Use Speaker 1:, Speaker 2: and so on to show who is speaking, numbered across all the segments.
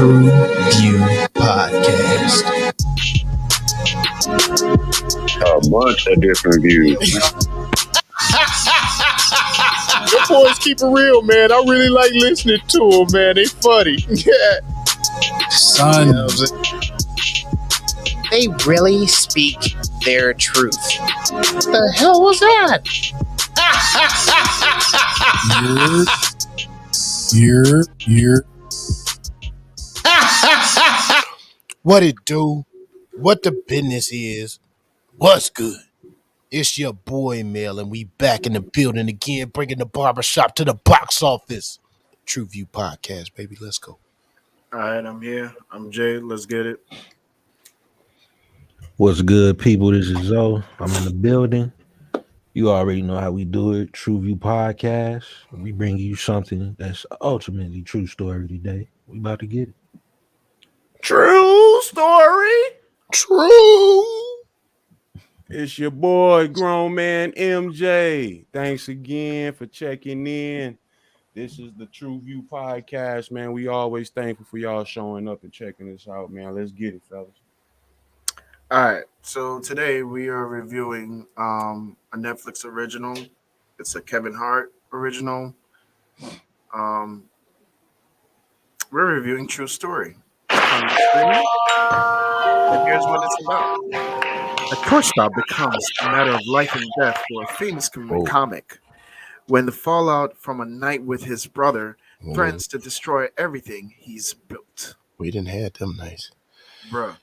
Speaker 1: TruVue Podcast.
Speaker 2: A bunch of different views.
Speaker 3: Them boys keep it real, man. I really like listening to them, man. They funny. Yeah.
Speaker 1: Son,
Speaker 3: You know what I'm saying?
Speaker 4: They really speak their truth.
Speaker 3: What the hell was that?
Speaker 1: you're. What it do? What the business is? What's good? It's your boy Mel, and we back in the building again, bringing the barbershop to the box office. TruVue Podcast, baby. Let's go.
Speaker 5: All right, I'm here. I'm Jay. Let's get it.
Speaker 6: What's good, people? This is Zoe. I'm in the building. You already know how we do it. TruVue Podcast. We bring you something that's ultimately true story today. We about to get it.
Speaker 5: True story.
Speaker 3: True.
Speaker 5: It's your boy, grown man MJ. Thanks again for checking in. This is the TruVue Podcast, man. We always thankful for y'all showing up and checking us out, man. Let's get it, fellas. All right. So today we are reviewing a Netflix original. It's a Kevin Hart original. We're reviewing True Story. And here's what it's about. A tour stop becomes a matter of life and death for a famous comic when the fallout from a night with his brother threatens to destroy everything he's built.
Speaker 1: We didn't have them nights.
Speaker 5: Bruh.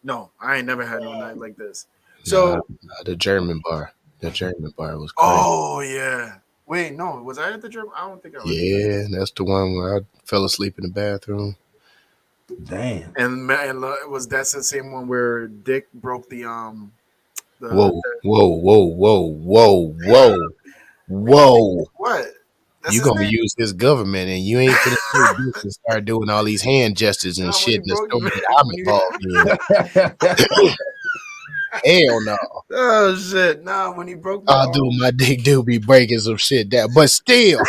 Speaker 5: No, I ain't never had no night like this. So
Speaker 1: the German bar. The German bar was crazy.
Speaker 5: Oh, yeah. Wait, no. Was I at the German? I don't think I was.
Speaker 1: Yeah, that's the one where I fell asleep in the bathroom.
Speaker 6: Damn.
Speaker 5: And was that the same one where Dick broke the
Speaker 1: Whoa.
Speaker 5: What? That's
Speaker 1: You
Speaker 5: his
Speaker 1: gonna
Speaker 5: name?
Speaker 1: use his government, and you ain't gonna do this and start doing all these hand gestures and
Speaker 5: No,
Speaker 1: shit in the
Speaker 5: when
Speaker 1: story
Speaker 5: you
Speaker 1: that I'm involved in. Hell no.
Speaker 5: Oh shit! Nah, when he broke.
Speaker 1: My dick do be breaking some shit down, but still,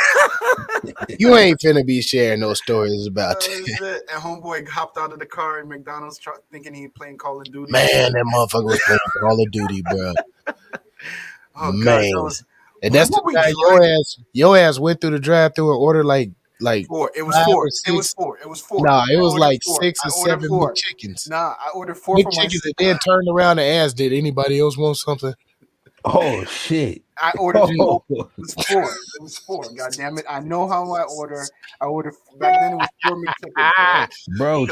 Speaker 1: you ain't finna be sharing no stories about that.
Speaker 5: Shit. And homeboy hopped out of the car in McDonald's truck thinking he playing Call of Duty.
Speaker 1: Man, that motherfucker was playing Call of Duty, bro.
Speaker 5: Oh
Speaker 1: Man,
Speaker 5: God,
Speaker 1: and that's the time your ass went through the drive-through and ordered like
Speaker 5: four. It was
Speaker 1: 5
Speaker 5: four.
Speaker 1: or
Speaker 5: It was
Speaker 1: 6.
Speaker 5: four. It was four.
Speaker 1: Nah, it was like
Speaker 5: four.
Speaker 1: 6 or
Speaker 5: I ordered
Speaker 1: 7
Speaker 5: four.
Speaker 1: McChickens.
Speaker 5: Nah, I ordered 4 for
Speaker 1: McChickens,
Speaker 5: myself.
Speaker 1: and then turned around and asked, "Did anybody else want something?"
Speaker 6: Oh, shit.
Speaker 5: I ordered 4. It was 4. It was 4. God damn it! I know how I order. I ordered back then. It was 4 McChickens.
Speaker 6: Bro,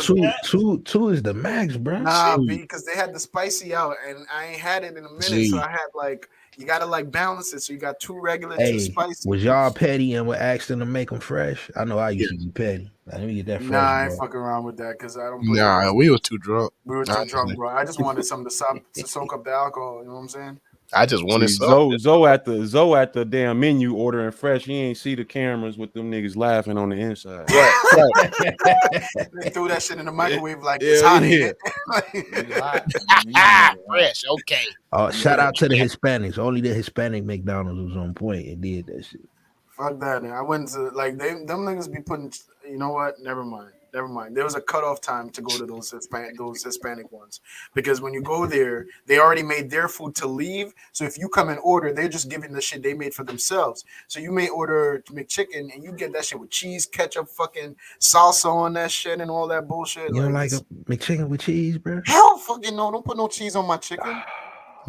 Speaker 6: two is the max, bro.
Speaker 5: Nah, because they had the spicy out, and I ain't had it in a minute, so I had like. You gotta like balance it, so you got 2 regular, 2 spicy.
Speaker 6: Was y'all petty and would ask them to make them fresh? I know I used to be petty. Let me get that fresh.
Speaker 5: Nah, I ain't fucking around with that because I don't.
Speaker 1: Nah, we were too drunk.
Speaker 5: We were too drunk, bro. I just wanted something to soak up the alcohol. You know what I'm saying?
Speaker 1: I just wanted some.
Speaker 7: Zoe at the damn menu ordering fresh. He ain't see the cameras with them niggas laughing on the inside.
Speaker 1: Right.
Speaker 5: They threw that shit in the microwave like it's hot in
Speaker 1: it. Fresh, okay.
Speaker 6: Shout out to the Hispanics. Only the Hispanic McDonald's was on point and did that shit.
Speaker 5: Fuck that, man. I went to them niggas be putting. You know what? Never mind. There was a cutoff time to go to those Hispanic ones because when you go there, they already made their food to leave. So if you come and order, they're just giving the shit they made for themselves. So you may order McChicken and you get that shit with cheese, ketchup, fucking salsa on that shit and all that bullshit.
Speaker 6: You don't like a McChicken with cheese, bro?
Speaker 5: Hell, fucking no! Don't put no cheese on my chicken.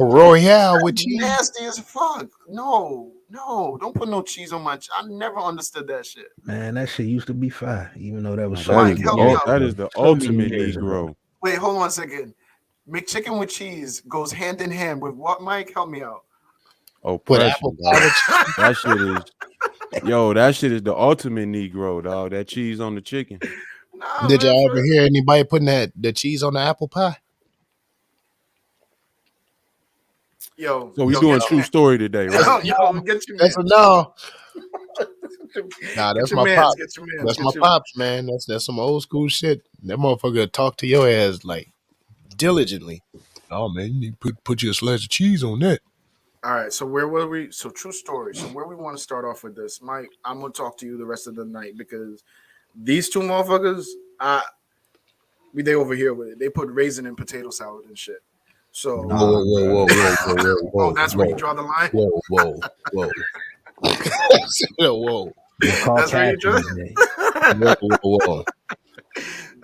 Speaker 1: Royale with cheese.
Speaker 5: Nasty as fuck. No, don't put no cheese on my. I never understood that shit.
Speaker 6: Man, that shit used to be fire, even though that was
Speaker 7: That is the ultimate Negro.
Speaker 5: Wait, hold on a second. McChicken with cheese goes hand in hand with what, Mike? Help me out.
Speaker 7: Oh, pressure, that shit is. That shit is the ultimate Negro, dog. That cheese on the chicken.
Speaker 5: Nah,
Speaker 1: Did y'all ever hear anybody putting the cheese on the apple pie?
Speaker 5: So
Speaker 7: we doing True Story today, right?
Speaker 5: Get your
Speaker 1: That's
Speaker 5: man.
Speaker 1: no. Nah, that's
Speaker 5: Get
Speaker 1: my
Speaker 5: your
Speaker 1: pops.
Speaker 5: mans, get your mans,
Speaker 1: That's
Speaker 5: get
Speaker 1: my
Speaker 5: your-
Speaker 1: pops, man. That's some old school shit. That motherfucker talk to your ass like diligently. Oh man, you need to put you a slice of cheese on that.
Speaker 5: All right, so where were we? So True Story. So where we want to start off with this, Mike? I'm gonna talk to you the rest of the night because these two motherfuckers,
Speaker 8: They over here with it. They put raisin in potato salad and shit. So
Speaker 1: Whoa,
Speaker 8: that's where you draw the line.
Speaker 1: whoa. Whoa.
Speaker 8: That's where you draw.
Speaker 1: Whoa.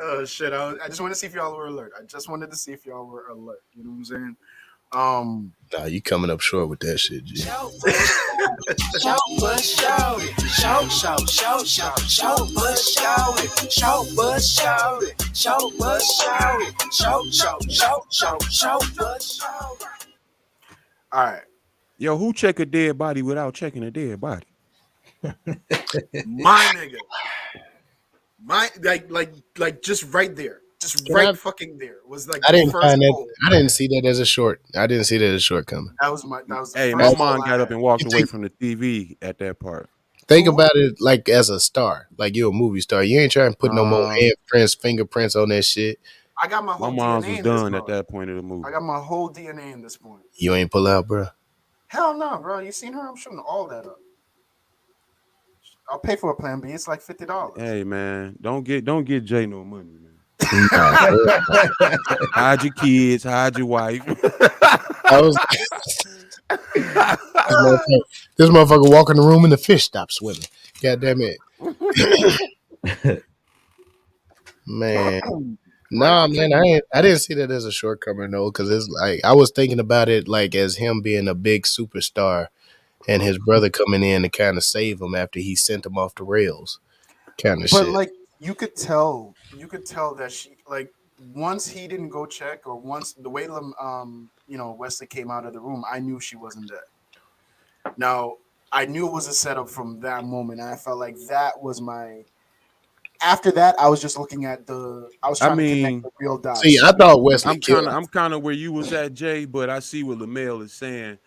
Speaker 8: Oh shit! I just wanted to see if y'all were alert. I just wanted to see if y'all were alert. You know what I'm saying?
Speaker 1: Nah, you coming up short with that shit, G.
Speaker 9: Shout, but shout it. Shout, but shout it. Shout, but shout it. Shout, but shout it. Shout, but shout it.
Speaker 8: All right.
Speaker 5: Yo, who check a dead body without checking a dead body?
Speaker 8: My nigga. My like just right there. Just fucking there. Was like
Speaker 1: I didn't
Speaker 8: first
Speaker 1: find that.
Speaker 8: goal.
Speaker 1: I didn't see that as a short. I didn't see that as a shortcoming.
Speaker 8: That was the
Speaker 5: Hey,
Speaker 8: first
Speaker 5: my
Speaker 8: goal
Speaker 5: mom
Speaker 8: I
Speaker 5: got
Speaker 8: had.
Speaker 5: up and walked away from the TV at that part.
Speaker 1: Think about it like as a star, like you're a movie star. You ain't trying to put no more handprints, fingerprints on that shit.
Speaker 8: I got my whole
Speaker 5: mom's
Speaker 8: DNA
Speaker 5: was
Speaker 8: in
Speaker 5: done
Speaker 8: this
Speaker 5: at that point of the movie.
Speaker 8: I got my whole DNA in this point.
Speaker 1: You ain't pull out, bro.
Speaker 8: Hell no, bro. You seen her? I'm shooting all that up. I'll pay for a plan B. It's like $50.
Speaker 5: Hey man, don't get Jay no money, man. Hide your kids, hide your wife.
Speaker 1: This motherfucker walk in the room and the fish stop swimming. God damn it. Man. Nah, man, I didn't see that as a shortcoming though, because it's like I was thinking about it like as him being a big superstar and his brother coming in to kind of save him after he sent him off the rails. Kind of shit.
Speaker 8: But like you could tell that she like once he didn't go check or once the way Wesley came out of the room, I knew she wasn't dead. Now I knew it was a setup from that moment, and I felt like that was my. After that, I was just looking at I was trying to connect the real dots.
Speaker 1: See, I thought Wesley
Speaker 5: I'm kind of where you was at, Jay, but I see what LaMail is saying,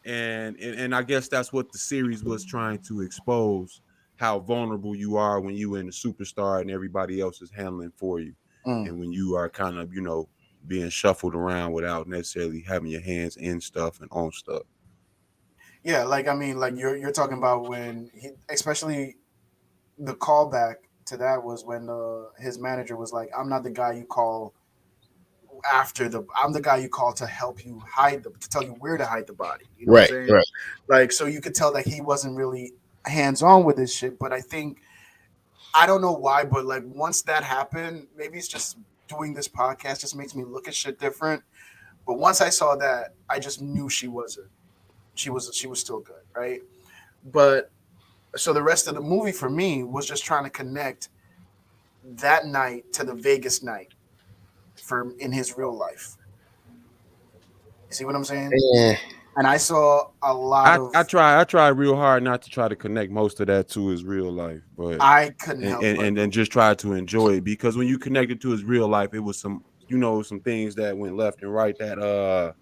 Speaker 5: and I guess that's what the series was trying to expose: how vulnerable you are when you in a superstar and everybody else is handling for you, and when you are kind of being shuffled around without necessarily having your hands in stuff and on stuff.
Speaker 8: Yeah, like I mean, like you're talking about when he, especially the callback to that was when his manager was like, "I'm not the guy you call I'm the guy you call to help you to tell you where to hide the body." You know what I'm saying?
Speaker 1: Right.
Speaker 8: Like, so you could tell that he wasn't really hands on with this shit. But I don't know why, but like once that happened, maybe it's just doing this podcast just makes me look at shit different. But once I saw that, I just knew she wasn't. She was still good, right? But so the rest of the movie for me was just trying to connect that night to the Vegas night in his real life. You see what I'm saying?
Speaker 1: Yeah.
Speaker 8: And I saw a lot of.
Speaker 5: I try real hard not to try to connect most of that to his real life, but
Speaker 8: I couldn't help
Speaker 5: and just try to enjoy it, because when you connect it to his real life, it was some things that went left and right that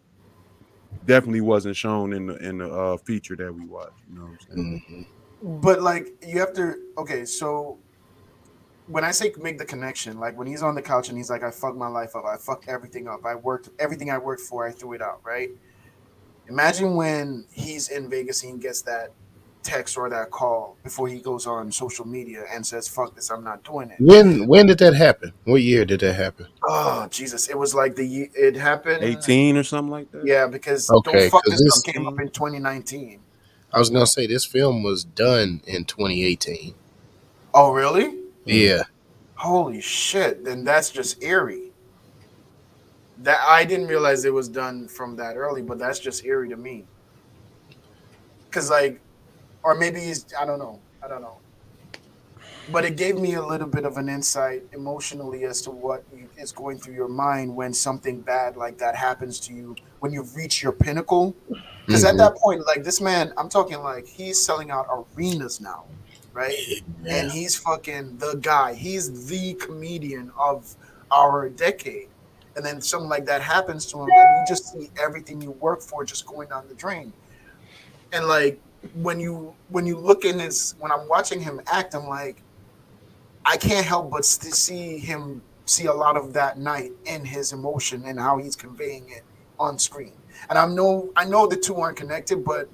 Speaker 5: definitely wasn't shown in the feature that we watched. You know what I'm saying?
Speaker 1: Mm-hmm.
Speaker 8: But like you have to. Okay, so when I say make the connection, like when he's on the couch and he's like, "I fucked my life up. I fucked everything up. Everything I worked for, I threw it out." Right? Imagine when he's in Vegas and he gets that text or that call before he goes on social media and says, "Fuck this, I'm not doing it."
Speaker 1: When did that happen? What year did that happen?
Speaker 8: Oh Jesus! It was like it happened
Speaker 5: 18 or something like that.
Speaker 8: Yeah, because
Speaker 1: Okay,
Speaker 8: Don't Fuck This Up came up in 2019.
Speaker 1: I was gonna say this film was done in 2018.
Speaker 8: Oh really?
Speaker 1: Yeah.
Speaker 8: Holy shit! Then that's just eerie. That I didn't realize it was done from that early, but that's just eerie to me. Cause like, or maybe I don't know. But it gave me a little bit of an insight emotionally as to what is going through your mind when something bad like that happens to you, when you reach your pinnacle. Because at that point, like this man, I'm talking like he's selling out arenas now, right? Yeah. And he's fucking the guy. He's the comedian of our decade. And then something like that happens to him, and you just see everything you work for just going down the drain. And like when you look in when I'm watching him act, I'm like, I can't help but see a lot of that night in his emotion and how he's conveying it on screen. And I know the two aren't connected, but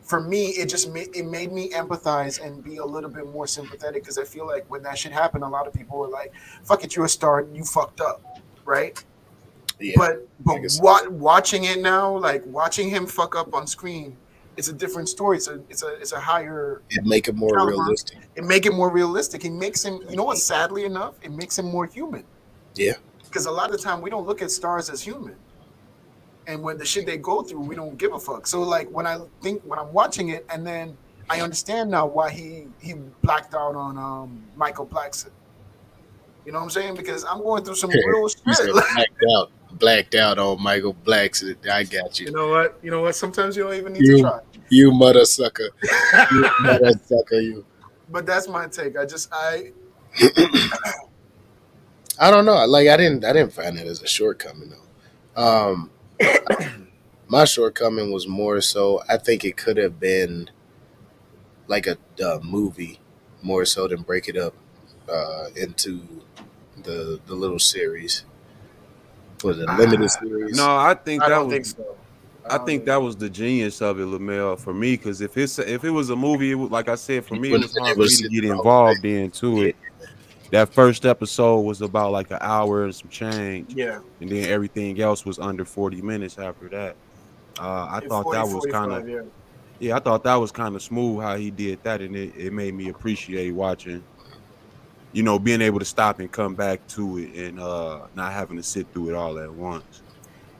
Speaker 8: for me, it made me empathize and be a little bit more sympathetic because I feel like when that shit happened, a lot of people were like, "Fuck it, you're a star, you fucked up," right?
Speaker 1: Yeah,
Speaker 8: But
Speaker 1: I guess
Speaker 8: watching it now, like watching him fuck up on screen, it's a different story. It's a higher
Speaker 1: it make it more
Speaker 8: caliber.
Speaker 1: realistic.
Speaker 8: It make it more realistic. It makes him, you know what? Sadly enough, it makes him more human.
Speaker 1: Yeah,
Speaker 8: Because a lot of the time we don't look at stars as human, and when the shit they go through, we don't give a fuck. So like when I'm watching it, and then I understand now why he blacked out on Michael Blackson. You know what I'm saying? Because I'm going through some real
Speaker 1: you said
Speaker 8: shit.
Speaker 1: blacked out on Michael Black's. I got you.
Speaker 8: You know what? You know what? Sometimes you don't even need to
Speaker 1: You
Speaker 8: try.
Speaker 1: you mother sucker. You mother sucker. You.
Speaker 8: But that's my take.
Speaker 1: I don't know. Like I didn't find it as a shortcoming though. My shortcoming was more so. I think it could have been like a movie more so than break it up into the little series. Was it a limited series?
Speaker 5: No, I think
Speaker 8: I
Speaker 5: that
Speaker 8: don't
Speaker 5: was
Speaker 8: think so.
Speaker 5: I
Speaker 8: don't
Speaker 5: think that was the genius of it, Lamel, for me. Because if it was a movie, like I said, for
Speaker 1: You
Speaker 5: me, it
Speaker 1: wouldn't
Speaker 5: was
Speaker 1: have been
Speaker 5: hard
Speaker 1: able
Speaker 5: for
Speaker 1: to
Speaker 5: me to
Speaker 1: sit
Speaker 5: get
Speaker 1: through the whole
Speaker 5: involved
Speaker 1: thing.
Speaker 5: into
Speaker 1: Yeah.
Speaker 5: it. That first episode was about like an hour and some change,
Speaker 8: Yeah,
Speaker 5: and then everything else was under 40 minutes after that. I thought
Speaker 8: 40,
Speaker 5: that was kind of
Speaker 8: 45, yeah.
Speaker 5: yeah, I thought that was kind of smooth how he did that, and it made me appreciate watching. Being able to stop and come back to it and not having to sit through it all at once.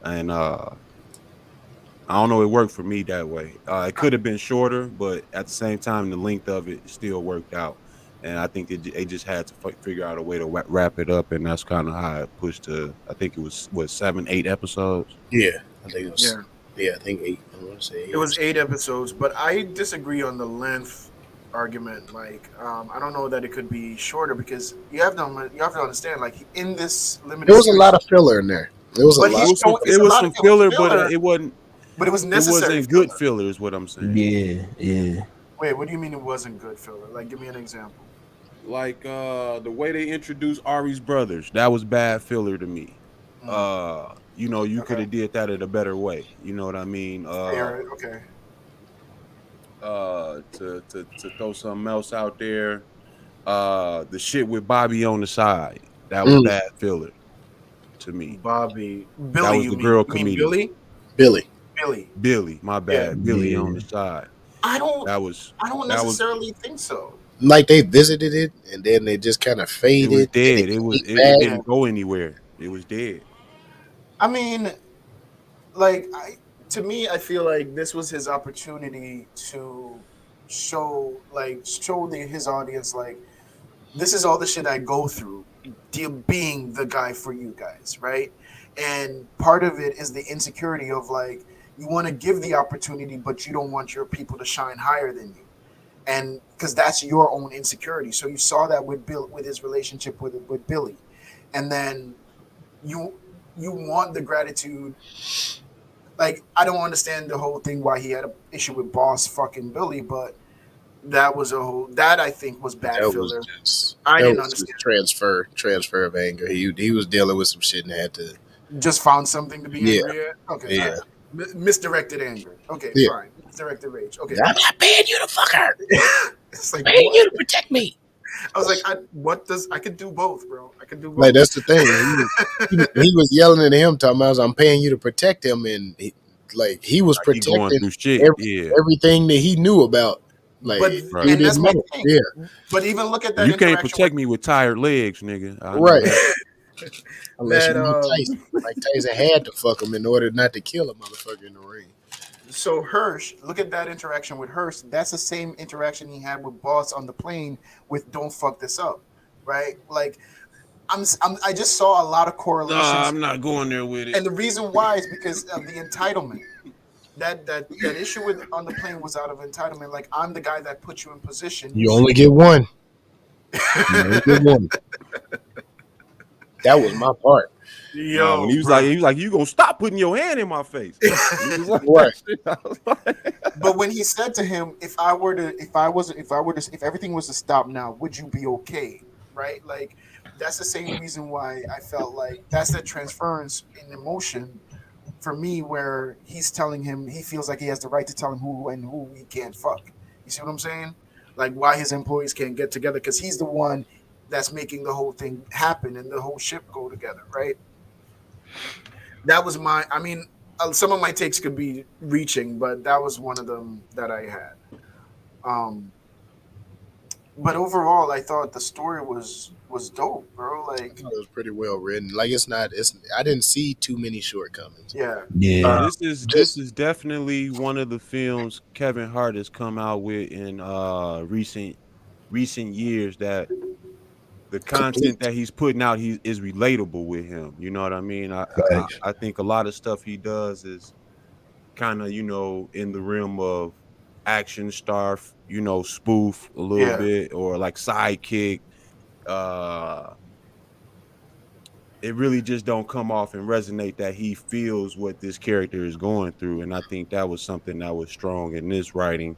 Speaker 5: And I don't know, it worked for me that way. It could have been shorter, but at the same time, the length of it still worked out. And I think they just had to figure out a way to wrap it up, and that's kind of how it pushed to. I think it was 7, 8 episodes.
Speaker 1: Yeah, I think it was.
Speaker 8: Yeah.
Speaker 1: Yeah, I think eight. I want to say
Speaker 8: It was
Speaker 1: eight.
Speaker 8: 8 episodes, but I disagree on the length argument. Like, I don't know that it could be shorter because you have to understand, like in this
Speaker 1: There
Speaker 8: limited
Speaker 1: was a
Speaker 8: series,
Speaker 1: lot of filler in there. There was a
Speaker 8: but
Speaker 1: lot.
Speaker 8: he's showing it's
Speaker 5: It
Speaker 8: a
Speaker 5: was
Speaker 8: lot
Speaker 5: some
Speaker 8: of it was
Speaker 5: filler, but
Speaker 8: filler,
Speaker 5: it wasn't.
Speaker 8: but it was
Speaker 5: It
Speaker 8: necessary
Speaker 5: wasn't good
Speaker 8: filler.
Speaker 5: filler, is what I'm saying.
Speaker 6: Yeah, yeah.
Speaker 8: Wait, what do you mean it wasn't good filler? Like, give me an example.
Speaker 5: Like the way they introduced Ari's brothers, that was bad filler to me.
Speaker 8: Mm,
Speaker 5: You could
Speaker 8: okay,
Speaker 5: have did that in a better way. You know what I mean?
Speaker 8: fair. Okay,
Speaker 5: To throw something else out there. The shit with Bobby on the side, that was
Speaker 1: Mm,
Speaker 5: bad filler to me.
Speaker 8: Bobby,
Speaker 5: That
Speaker 8: Billy.
Speaker 5: was
Speaker 8: You
Speaker 5: the
Speaker 8: mean
Speaker 5: girl
Speaker 8: you mean
Speaker 5: comedian.
Speaker 8: Billy?
Speaker 1: Billy.
Speaker 8: Billy.
Speaker 5: Billy, my
Speaker 8: Yeah,
Speaker 5: bad. Billy on the
Speaker 6: Yeah.
Speaker 5: side.
Speaker 8: I don't.
Speaker 5: That was
Speaker 8: I don't
Speaker 5: that was
Speaker 8: necessarily think so.
Speaker 1: Like they visited it and then they just kind of
Speaker 5: it was
Speaker 1: faded. Then it
Speaker 5: dead.
Speaker 1: came
Speaker 5: It
Speaker 1: back.
Speaker 8: Yeah,
Speaker 5: didn't go anywhere. It was dead.
Speaker 8: I mean, like to me, I feel like this was his opportunity to show his audience like this is all the shit I go through being the guy for you guys, right? And part of it is the insecurity of like you want to give the opportunity, but you don't want your people to shine higher than you, and because that's your own insecurity. So you saw that with Bill with his relationship with Billy, and then you you want the gratitude. Like I don't understand the whole thing why he had an issue with Boss fucking Billy, but that I think was bad filler. I
Speaker 1: That
Speaker 8: didn't
Speaker 1: was just
Speaker 8: understand.
Speaker 1: transfer of anger. He was dealing with some shit and had to.
Speaker 8: Just found something to be
Speaker 1: Yeah,
Speaker 8: angry at. Okay, all
Speaker 1: yeah,
Speaker 8: right. Misdirected anger. Okay,
Speaker 1: yeah.
Speaker 8: fine. Misdirected rage. Okay,
Speaker 1: I'm not paying you to fuck her.
Speaker 8: it's like
Speaker 1: I'm paying
Speaker 8: what?
Speaker 1: you to protect me.
Speaker 8: I was like, I could do both, bro. I could do
Speaker 1: Like
Speaker 8: both.
Speaker 1: that's the thing. He was yelling at him, talking about, "I'm paying you to protect him," and he was
Speaker 5: Like he going
Speaker 1: protecting
Speaker 5: through shit.
Speaker 1: every,
Speaker 5: Yeah,
Speaker 1: everything that he knew about. Like
Speaker 8: But
Speaker 5: right.
Speaker 1: he
Speaker 8: and that's
Speaker 1: didn't
Speaker 8: my
Speaker 1: know.
Speaker 8: thing.
Speaker 1: Yeah,
Speaker 8: But even look at that
Speaker 5: You can't
Speaker 8: interaction with
Speaker 5: protect me with tired legs, nigga. I know
Speaker 1: right.
Speaker 5: that.
Speaker 1: Unless
Speaker 8: that.
Speaker 1: you Mike Tyson. Mike Tyson had to fuck him in order not to kill a motherfucker in the ring.
Speaker 8: So Hirsch, look at that interaction with Hirsch. That's the same interaction he had with Boss on the plane with "Don't fuck this up," right? Like I just saw a lot of
Speaker 5: Nah,
Speaker 8: correlations,
Speaker 5: I'm not going there with it.
Speaker 8: and the reason why is because of the entitlement. That issue with on the plane was out of entitlement. Like I'm the guy that put you in position.
Speaker 1: You only get one. You only get one. That was my part.
Speaker 5: Nah, when
Speaker 8: Yo,
Speaker 5: he
Speaker 8: bro.
Speaker 5: was like, you gonna stop putting your hand in my face. He was like
Speaker 1: Right.
Speaker 5: that shit. I was like,
Speaker 8: But when he said to him, if everything was to stop now, would you be okay? Right? Like that's the same reason why I felt like that's the transference in emotion for me where he's telling him he feels like he has the right to tell him who and who he can't fuck. You see what I'm saying? Like why his employees can't get together because he's the one that's making the whole thing happen and the whole ship go together, right? That was my. I mean, some of my takes could be reaching, but that was one of them that I had. Um, but overall, I thought the story was dope, bro. Like,
Speaker 1: It was pretty well written. Like it's not. It's. I didn't see too many shortcomings.
Speaker 8: yeah,
Speaker 6: Yeah.
Speaker 5: This is definitely one of the films Kevin Hart has come out with in recent years that the content
Speaker 1: Complete.
Speaker 5: that he's putting out he is relatable with him. You know what I mean?
Speaker 6: Facts.
Speaker 5: I think a lot of stuff he does is kind of, you know, in the realm of action star, you know, spoof a little
Speaker 8: yeah.
Speaker 5: bit or like sidekick. Uh it really just don't come off and resonate that he feels what this character is going through. And I think that was something that was strong in this writing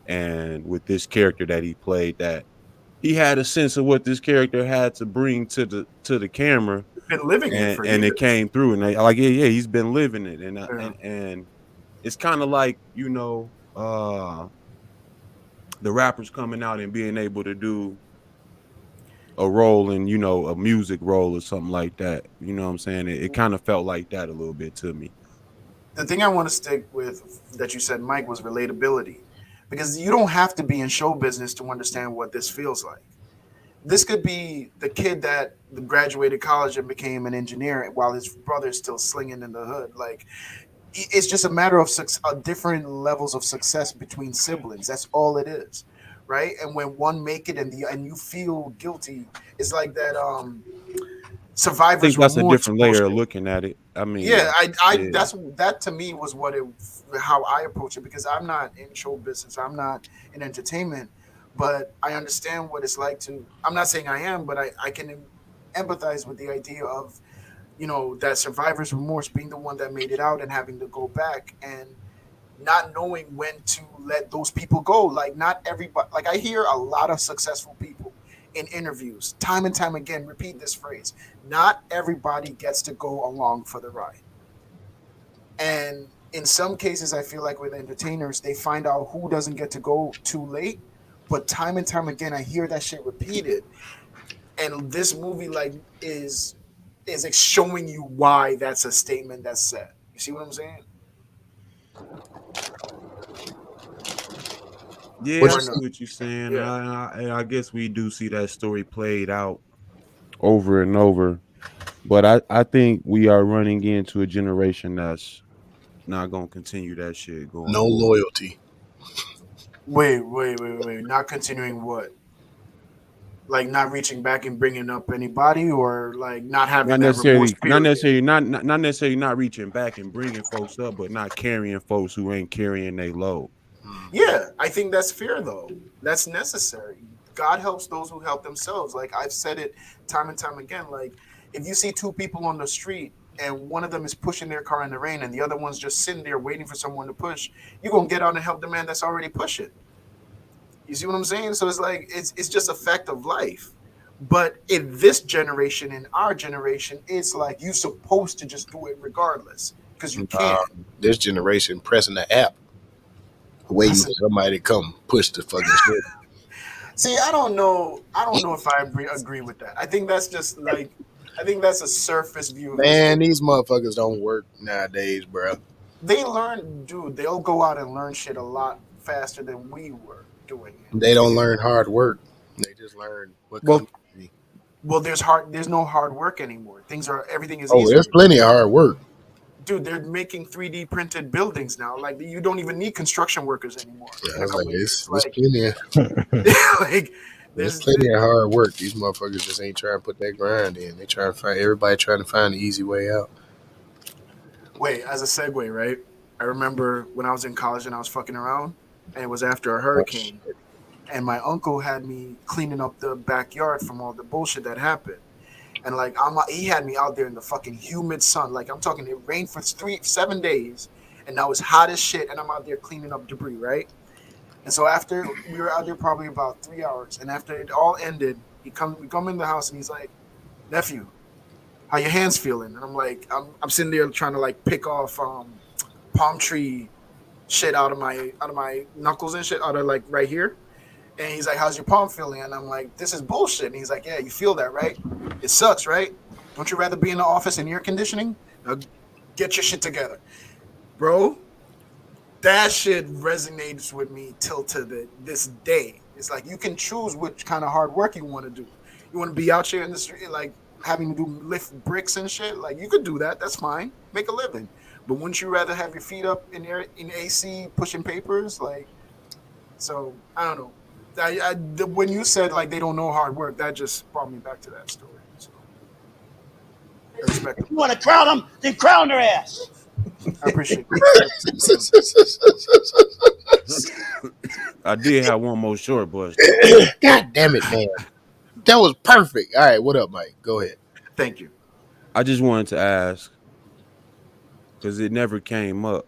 Speaker 5: and with this character that he played, that he had a sense of what this character had to bring to the camera,
Speaker 8: Been living it for
Speaker 5: and
Speaker 8: years.
Speaker 5: it came through. And I like, yeah, he's been living it. And
Speaker 8: Yeah.
Speaker 5: and it's kind of like, you know, the rappers coming out and being able to do a role in, you know, a music role or something like that. You know what I'm saying? It kind of felt like that a little bit to me.
Speaker 8: The thing I want to stick with that you said, Mike, was relatability, because you don't have to be in show business to understand what this feels like. This could be the kid that graduated college and became an engineer while his brother's still slinging in the hood. Like it's just a matter of different levels of success between siblings. That's all it is, right? And when one make it and you feel guilty, it's like that
Speaker 5: I think
Speaker 8: survivor's
Speaker 5: that's a
Speaker 8: remorse
Speaker 5: different layer of
Speaker 8: bullshit.
Speaker 5: looking at it. I
Speaker 8: Yeah,
Speaker 5: mean,
Speaker 8: I
Speaker 5: yeah.
Speaker 8: that to me was what it how I approach it, because I'm not in show business, I'm not in entertainment, but I understand what it's like to. I'm not saying I am, but I can empathize with the idea of, you know, that survivor's remorse, being the one that made it out and having to go back and not knowing when to let those people go. Like not everybody. Like I hear a lot of successful people in interviews time and time again repeat this phrase: not everybody gets to go along for the ride. And in some cases, I feel like with entertainers, they find out who doesn't get to go too late. But time and time again, I hear that shit repeated. And this movie, like, is like showing you why that's a statement that's said. You see what I'm saying?
Speaker 5: Yeah,
Speaker 1: What
Speaker 5: I
Speaker 1: you
Speaker 8: Or
Speaker 1: say?
Speaker 5: see
Speaker 8: no?
Speaker 5: what you're saying.
Speaker 8: Yeah.
Speaker 5: I guess we do see that story played out over and over. But I think we are running into a generation that's not gonna continue that shit going
Speaker 1: No
Speaker 5: forward.
Speaker 1: loyalty.
Speaker 8: Wait. Not continuing what? Like not reaching back and bringing up anybody, or like not having that remorse period.
Speaker 5: Not necessarily not reaching back and bringing folks up, but not carrying folks who ain't carrying their load.
Speaker 8: Yeah, I think that's fair though. That's necessary. God helps those who help themselves. Like I've said it time and time again. Like if you see two people on the street and one of them is pushing their car in the rain and the other one's just sitting there waiting for someone to push, you're gonna get out and help the man that's already pushing. You see what I'm saying? So it's like it's just a fact of life. But in this generation, in our generation, it's like you're supposed to just do it regardless because you can.
Speaker 1: This generation pressing the app, waiting for somebody to come push the fucking shit.
Speaker 8: See, I don't know. I don't know if I agree with that. I think that's just like, I think that's a surface view of
Speaker 1: Man,
Speaker 8: this.
Speaker 1: these motherfuckers don't work nowadays, bro.
Speaker 8: They learn, dude. They'll go out and learn shit a lot faster than we were doing
Speaker 1: They
Speaker 8: it.
Speaker 1: don't learn hard work. They just learn what
Speaker 8: Well,
Speaker 1: comes easy.
Speaker 8: well, there's no hard work anymore. Everything is
Speaker 1: Oh,
Speaker 8: easier.
Speaker 1: there's plenty of hard work.
Speaker 8: Dude, they're making 3D printed buildings now. Like you don't even need construction workers anymore
Speaker 1: I
Speaker 8: in a
Speaker 1: was like,
Speaker 8: couple of years.
Speaker 1: it's
Speaker 8: Like,
Speaker 1: plenty of
Speaker 8: like
Speaker 1: there's
Speaker 8: there's
Speaker 1: plenty of hard work. These motherfuckers just ain't trying to put that grind in. They trying to find everybody trying to find the easy way out.
Speaker 8: wait, as a segue, right? I remember when I was in college and I was fucking around, and it was after a hurricane, and my uncle had me cleaning up the backyard from all the bullshit that happened. And like he had me out there in the fucking humid sun. Like I'm talking, it rained for 7 days, and now it's hot as shit, and I'm out there cleaning up debris, right? And so after we were out there probably about 3 hours, and after it all ended, we come in the house and he's like, nephew, how your hands feeling? And I'm like, I'm sitting there trying to like pick off palm tree shit out of my knuckles and shit out of like right here. And he's like, how's your palm feeling? And I'm like, this is bullshit. And he's like, yeah, you feel that, right? It sucks, right? Don't you rather be in the office in air conditioning? Now get your shit together, bro. That shit resonates with me till to this day. It's like you can choose which kind of hard work you want to do. You want to be out here in the street, like having to do lift bricks and shit. Like you could do that. That's fine. Make a living. But wouldn't you rather have your feet up in air in AC pushing papers? Like, so I don't know. When you said like they don't know hard work, that just brought me back to that story. So, I respect
Speaker 9: If you want to crown them, then crown their ass.
Speaker 8: I appreciate it.
Speaker 5: I did have one more short bus.
Speaker 1: God damn it, man. That was perfect. All right, what up, Mike? Go ahead.
Speaker 8: Thank you.
Speaker 5: I just wanted to ask, because it never came up.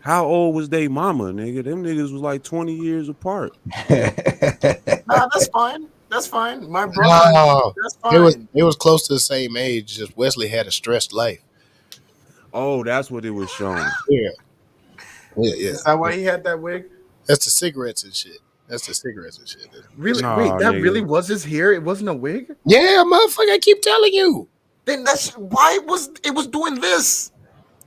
Speaker 5: How old was they mama, nigga? Them niggas was like 20 years apart.
Speaker 8: Nah, that's fine. That's fine. My brother,
Speaker 1: No,
Speaker 8: that's fine.
Speaker 1: it was close to the same age. Just Wesley had a stressed life.
Speaker 5: Oh, that's what it was showing.
Speaker 1: Yeah.
Speaker 8: Is that why he had that wig?
Speaker 1: That's the cigarettes and shit.
Speaker 8: Really?
Speaker 5: Nah,
Speaker 8: Wait, that
Speaker 5: nigga.
Speaker 8: really was his hair? It wasn't a wig?
Speaker 1: Yeah, motherfucker. I keep telling you.
Speaker 8: Then that's why it was doing this.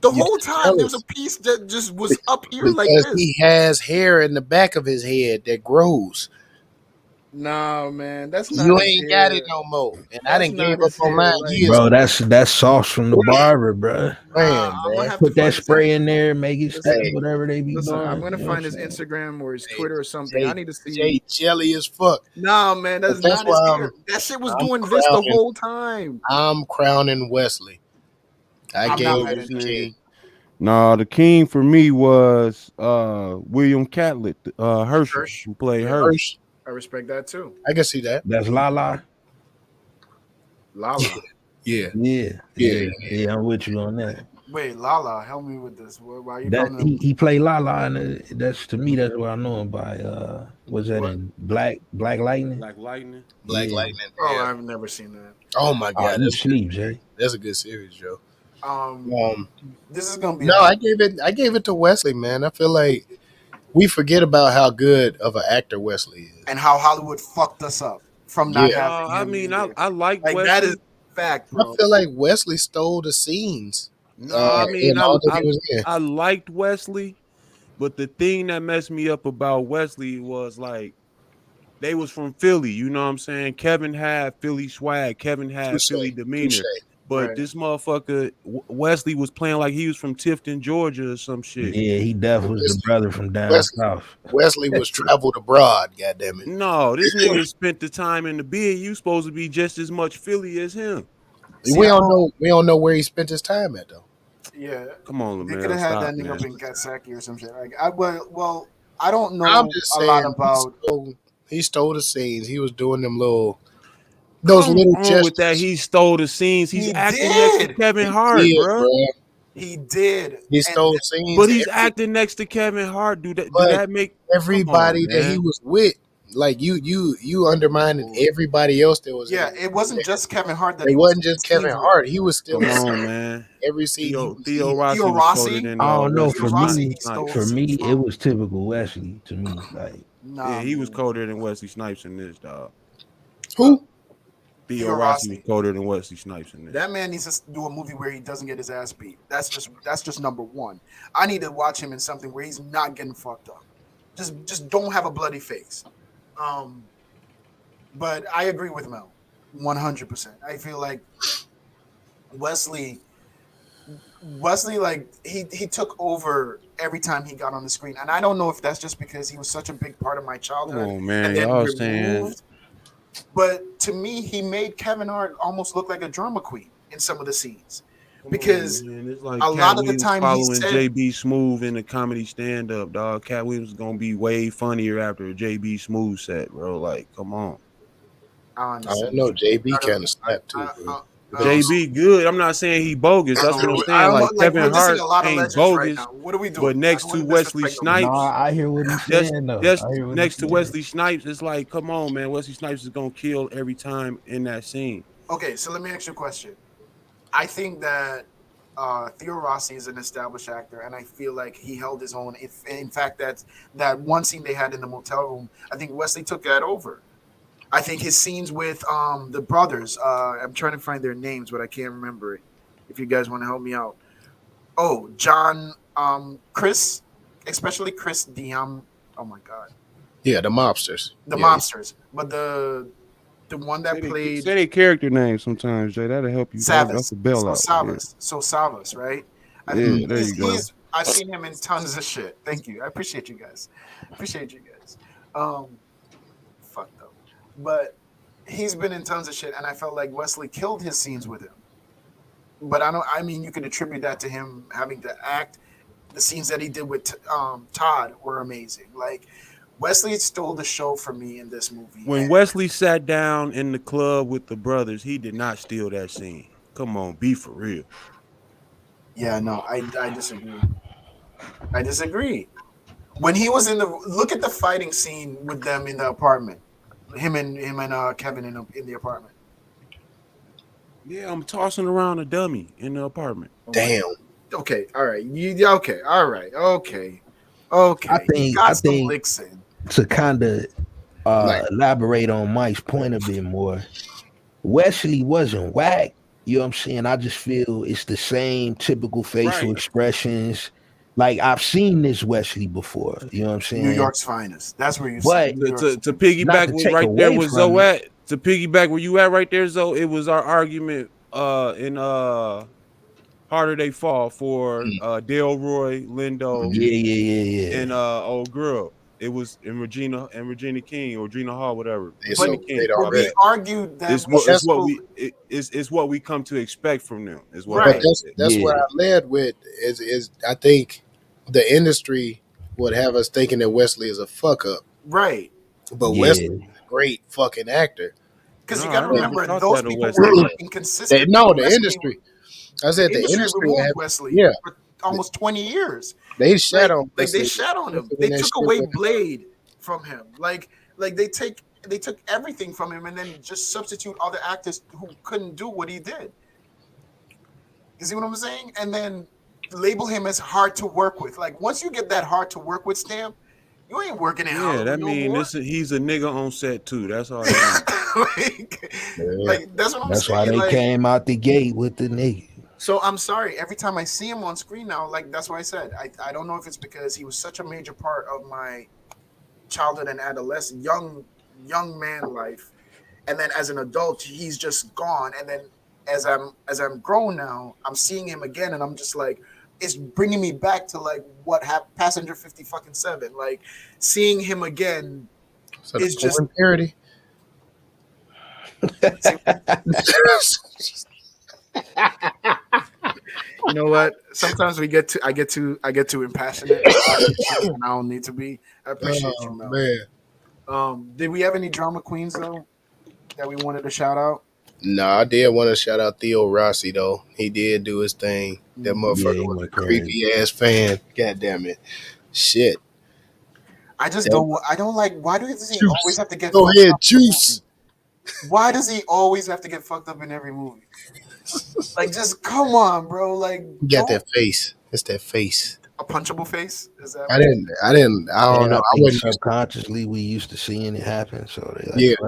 Speaker 8: The whole time there was a piece that just was up here like
Speaker 1: Because
Speaker 8: this.
Speaker 1: he has hair in the back of his head that grows.
Speaker 8: No, man, that's not.
Speaker 1: You
Speaker 8: his
Speaker 1: ain't
Speaker 8: hair.
Speaker 1: got it no more. And I
Speaker 8: That's
Speaker 1: didn't
Speaker 8: not
Speaker 1: give
Speaker 8: his
Speaker 1: up on
Speaker 8: hair,
Speaker 1: mine
Speaker 8: like-
Speaker 1: years.
Speaker 6: Bro, that's sauce from the barber, bro.
Speaker 1: Man,
Speaker 8: I'm gonna
Speaker 1: man.
Speaker 8: have to
Speaker 6: Put that
Speaker 8: find
Speaker 6: spray in there, make it
Speaker 8: Listen,
Speaker 6: stay, whatever they be
Speaker 8: Listen,
Speaker 6: doing.
Speaker 8: I'm gonna
Speaker 6: you know
Speaker 8: find
Speaker 6: what
Speaker 8: his
Speaker 6: I'm saying?
Speaker 8: Instagram or his Twitter or something. I need to see.
Speaker 1: Jay jelly as fuck.
Speaker 8: No, man, that's
Speaker 1: But that's
Speaker 8: not his
Speaker 1: why
Speaker 8: hair. That shit was
Speaker 1: I'm
Speaker 8: doing this the
Speaker 1: crowning.
Speaker 8: whole time.
Speaker 1: I'm crowning Wesley. I
Speaker 8: I'm
Speaker 1: gave
Speaker 8: not
Speaker 1: him
Speaker 8: mad
Speaker 1: the
Speaker 8: at you.
Speaker 1: king.
Speaker 5: Nah, the king for me was William Catlett, Herschel,
Speaker 8: Hirsch.
Speaker 5: who played
Speaker 8: Yeah.
Speaker 5: Herschel.
Speaker 1: First,
Speaker 8: I respect that too.
Speaker 1: I can see that.
Speaker 6: That's Lala.
Speaker 8: Lala.
Speaker 1: Yeah.
Speaker 6: Yeah, I'm with you on that.
Speaker 8: Wait, Lala, help me with this. Why are you
Speaker 6: That
Speaker 8: calling him?
Speaker 6: he played Lala, and that's to me that's what I know him by. Was that
Speaker 8: What?
Speaker 6: in Black Lightning?
Speaker 5: Like lightning.
Speaker 1: Black
Speaker 6: Yeah.
Speaker 1: Lightning.
Speaker 8: Oh,
Speaker 1: Yeah.
Speaker 8: I've never seen that.
Speaker 1: Oh my god,
Speaker 6: You
Speaker 1: that's
Speaker 6: sleep, Jay.
Speaker 1: a good series, Joe.
Speaker 8: Um, this is gonna be
Speaker 1: No, I gave it to Wesley, man. I feel like we forget about how good of an actor Wesley is.
Speaker 8: and how Hollywood fucked us up from not
Speaker 1: Yeah.
Speaker 8: having him.
Speaker 5: I mean,
Speaker 8: in there.
Speaker 5: I like
Speaker 8: like
Speaker 5: Wesley.
Speaker 8: that is fact,
Speaker 1: I
Speaker 8: bro.
Speaker 1: feel like Wesley stole the scenes.
Speaker 5: No, I mean,
Speaker 1: in all that he was in.
Speaker 5: I liked Wesley, but the thing that messed me up about Wesley was like they was from Philly. You know what I'm saying? Kevin had Philly swag. Kevin had
Speaker 1: Touche,
Speaker 5: Philly demeanor.
Speaker 1: touche.
Speaker 5: But
Speaker 8: Right.
Speaker 5: this motherfucker Wesley was playing like he was from Tifton, Georgia, or some shit.
Speaker 6: Yeah, he definitely was the brother from down
Speaker 1: Wesley.
Speaker 6: south.
Speaker 1: Wesley was traveled abroad. Goddamn it!
Speaker 5: No, this nigga spent the time in the bed. You supposed to be just as much Philly as him.
Speaker 1: We don't know where he spent his time at though.
Speaker 8: Yeah,
Speaker 5: Come on,
Speaker 8: they
Speaker 5: man.
Speaker 8: could have had
Speaker 5: Stop,
Speaker 8: that nigga
Speaker 5: man.
Speaker 8: up in Gatsaki or some shit. Like I don't know
Speaker 1: I'm just
Speaker 8: a
Speaker 1: saying
Speaker 8: lot about.
Speaker 1: he stole the scenes. He was doing those
Speaker 5: Come
Speaker 1: little
Speaker 5: on
Speaker 1: gestures.
Speaker 5: with that. He stole the scenes. He's
Speaker 8: He
Speaker 5: acting next to
Speaker 8: did.
Speaker 5: Kevin
Speaker 1: He
Speaker 5: Hart,
Speaker 1: did,
Speaker 5: bro.
Speaker 1: bruh.
Speaker 8: He did.
Speaker 1: He
Speaker 8: And
Speaker 1: stole scenes.
Speaker 5: But he's acting next to Kevin Hart. Do
Speaker 1: But
Speaker 5: that make
Speaker 1: everybody
Speaker 5: Come on,
Speaker 1: that he
Speaker 5: man.
Speaker 1: was with. Like you undermining everybody else that was.
Speaker 8: yeah,
Speaker 1: in
Speaker 8: it wasn't just Kevin Hart that
Speaker 1: It
Speaker 8: he
Speaker 1: wasn't
Speaker 8: was
Speaker 1: just Kevin
Speaker 8: scenes with.
Speaker 1: Hart. He was still
Speaker 5: Come
Speaker 1: in
Speaker 5: on, man.
Speaker 1: every scene.
Speaker 5: Theo Rossi
Speaker 8: Theo
Speaker 5: was
Speaker 8: Rossi?
Speaker 5: colder than
Speaker 6: I don't know.
Speaker 5: Wesley
Speaker 6: For
Speaker 8: Rossi,
Speaker 6: me,
Speaker 8: he stole
Speaker 5: Snipes.
Speaker 6: for me,
Speaker 8: scenes
Speaker 6: it
Speaker 8: from.
Speaker 6: was typical Wesley to me. Like,
Speaker 8: Nah,
Speaker 5: Yeah, he was
Speaker 8: man.
Speaker 5: colder than Wesley Snipes in this, dog.
Speaker 1: Who?
Speaker 5: Theo
Speaker 8: Theo
Speaker 5: Rossi was
Speaker 8: Rossi.
Speaker 5: colder than Wesley Snipes in this.
Speaker 8: That man needs to do a movie where he doesn't get his ass beat. That's just number one. I need to watch him in something where he's not getting fucked up. Just don't have a bloody face. But I agree with Mel, 100%. I feel like Wesley, like he took over every time he got on the screen, and I don't know if that's just because he was such a big part of my
Speaker 5: Come
Speaker 8: childhood
Speaker 5: on, man.
Speaker 8: and then
Speaker 5: Y'all saying
Speaker 8: removed. But to me, he made Kevin Hart almost look like a drama queen in some of the scenes. Because
Speaker 5: man, it's like
Speaker 8: a lot of the
Speaker 5: Williams
Speaker 8: time he
Speaker 5: following
Speaker 8: said-
Speaker 5: JB Smooth in the comedy stand up, dog. Cat Williams is gonna be way funnier after a JB Smooth set, bro. Like, come on.
Speaker 8: I
Speaker 1: I don't know. JB kind of snapped too, bro.
Speaker 5: JB good. I'm not saying he bogus. That's what I'm saying.
Speaker 8: I don't
Speaker 5: Like
Speaker 8: know, like,
Speaker 5: Kevin
Speaker 8: we're missing
Speaker 5: Hart
Speaker 8: a lot of
Speaker 5: ain't
Speaker 8: legends right
Speaker 5: bogus.
Speaker 8: now. What are we doing?
Speaker 5: But next
Speaker 8: I
Speaker 5: to
Speaker 8: don't wanna
Speaker 5: Wesley
Speaker 8: disrespect nobody.
Speaker 5: Snipes,
Speaker 6: I hear what he's
Speaker 5: just,
Speaker 6: saying though.
Speaker 5: just
Speaker 6: I hear what
Speaker 5: next
Speaker 6: he's
Speaker 5: to
Speaker 6: saying.
Speaker 5: Wesley Snipes, it's like, come on, man. Wesley Snipes is gonna kill every time in that scene.
Speaker 8: Okay, so let me ask you a question. I think that Theo Rossi is an established actor, and I feel like he held his own. If in fact that one scene they had in the motel room, I think Wesley took that over. I think his scenes with the brothers. I'm trying to find their names, but I can't remember it. If you guys want to help me out. Oh, John, Chris, especially Chris Diam. Oh my God,
Speaker 1: Yeah, the mobsters.
Speaker 8: the
Speaker 1: Yeah,
Speaker 8: mobsters. But the one that played
Speaker 7: Say their character name sometimes, Jay. That'll help you. That's
Speaker 8: Savas.
Speaker 7: a bailout.
Speaker 8: So Savas, right? I think
Speaker 7: Yeah, there you go.
Speaker 8: he's I've seen him in tons of shit. Thank you. I appreciate you guys. Appreciate you guys. Fuck though. But he's been in tons of shit, and I felt like Wesley killed his scenes with him. But I mean you could attribute that to him having to act. The scenes that he did with Todd were amazing. Like Wesley stole the show for me in this movie.
Speaker 7: When Wesley sat down in the club with the brothers, he did not steal that scene. Come on, be for real.
Speaker 8: Yeah, no, I disagree. I disagree. When he was in the look at the fighting scene with them in the apartment, him and Kevin in the apartment.
Speaker 7: Yeah, I'm tossing around a dummy in the apartment.
Speaker 1: damn.
Speaker 8: Okay, all right, okay, all right, okay.
Speaker 6: I
Speaker 8: He got some
Speaker 6: think
Speaker 8: licks in.
Speaker 6: to kind of elaborate on Mike's point a bit more, Wesley wasn't whack. You know what I'm saying? I just feel it's the same typical facial expressions. Like I've seen this Wesley before. You know what I'm saying?
Speaker 8: New York's finest. That's where you
Speaker 6: But
Speaker 7: To piggyback right there with Zoe at, to piggyback where you at right there, Zoe, it was our argument in Harder They Fall for Delroy, Lindo,
Speaker 6: yeah,
Speaker 7: and old girl. It was in Regina King or Regina Hall, whatever.
Speaker 8: But we argued that
Speaker 7: it's what we come to expect from them. Is what
Speaker 1: But that's where I led with is I think the industry would have us thinking that Wesley is a fuck up.
Speaker 8: Right.
Speaker 1: But Wesley is a great fucking actor.
Speaker 8: Because you got to remember, those people were inconsistent.
Speaker 1: No, the industry. I said the industry
Speaker 8: removed Wesley for almost 20 years.
Speaker 1: They shat on
Speaker 8: Wesley. They shat on him. They took away Blade from him. Like they took everything from him and then just substitute other actors who couldn't do what he did. You see what I'm saying? And then label him as hard to work with. Like once you get that hard to work with stamp, you ain't working in Hollywood.
Speaker 7: That means he's a nigga on set too. That's all. That
Speaker 8: that's what I'm saying.
Speaker 6: That's why they came out the gate with the nigga.
Speaker 8: So I'm sorry. Every time I see him on screen now, like that's why I said I don't know if it's because he was such a major part of my childhood and adolescent young man life, and then as an adult he's just gone. And then as I'm grown now, I'm seeing him again, and I'm just like, it's bringing me back to like what happened, Passenger 57. Like seeing him again is just
Speaker 1: parody.
Speaker 8: You know what? Sometimes I get too impassionate. I don't need to be. I appreciate you, man. Did we have any drama queens though that we wanted to shout out?
Speaker 1: No, I did want to shout out Theo Rossi though. He did do his thing. That motherfucker was a creepy ass fan. God damn it. Shit.
Speaker 8: I just don't like, why does he always have to get
Speaker 1: Go ahead, Juice.
Speaker 8: Why does he always have to get fucked up in every movie? Like, just come on, bro. Like,
Speaker 1: you got that face. It's that face.
Speaker 8: A punchable face? Is that
Speaker 1: I don't know. I wasn't
Speaker 6: subconsciously we used to seeing it happen. So
Speaker 8: it's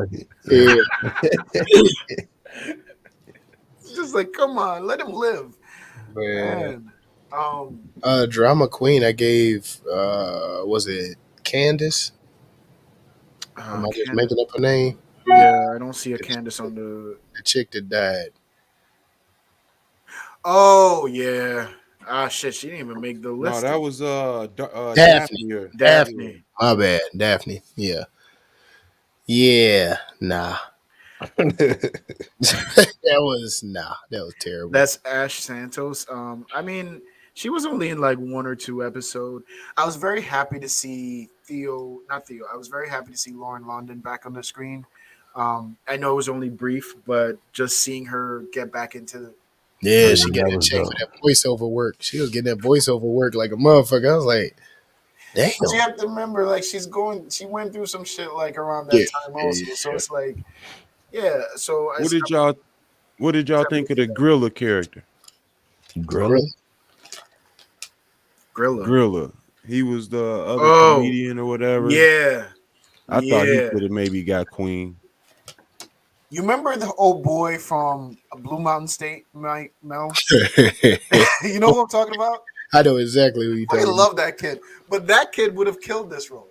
Speaker 8: just like, come on, let him live. Man.
Speaker 1: Drama queen I gave was it Candace? Am I just making up a name?
Speaker 8: Yeah, I don't see a Candace on the
Speaker 1: chick that died.
Speaker 8: Oh yeah. Ah shit, she didn't even make the list.
Speaker 7: No, that was
Speaker 1: Daphne. My bad. Daphne. Yeah. Yeah. Nah. That was terrible.
Speaker 8: That's Ash Santos. I mean, she was only in like one or two episodes. I was very happy to see I was very happy to see Lauren London back on the screen. I know it was only brief, but just seeing her get back into
Speaker 1: she got a check for that voiceover work. She was getting that voiceover work like a motherfucker. I was like, damn.
Speaker 8: But you have to remember, like, she went through some shit like around that time also. So it's like, yeah. So
Speaker 7: what did y'all What did y'all think of the Grilla character?
Speaker 6: Grilla.
Speaker 7: Grilla. He was the other comedian or whatever.
Speaker 8: Yeah.
Speaker 7: I thought he could have maybe got Queen.
Speaker 8: You remember the old boy from Blue Mountain State, Mel? You know who I'm talking about?
Speaker 1: I know exactly who you're talking about.
Speaker 8: I love that kid, but that kid would have killed this role.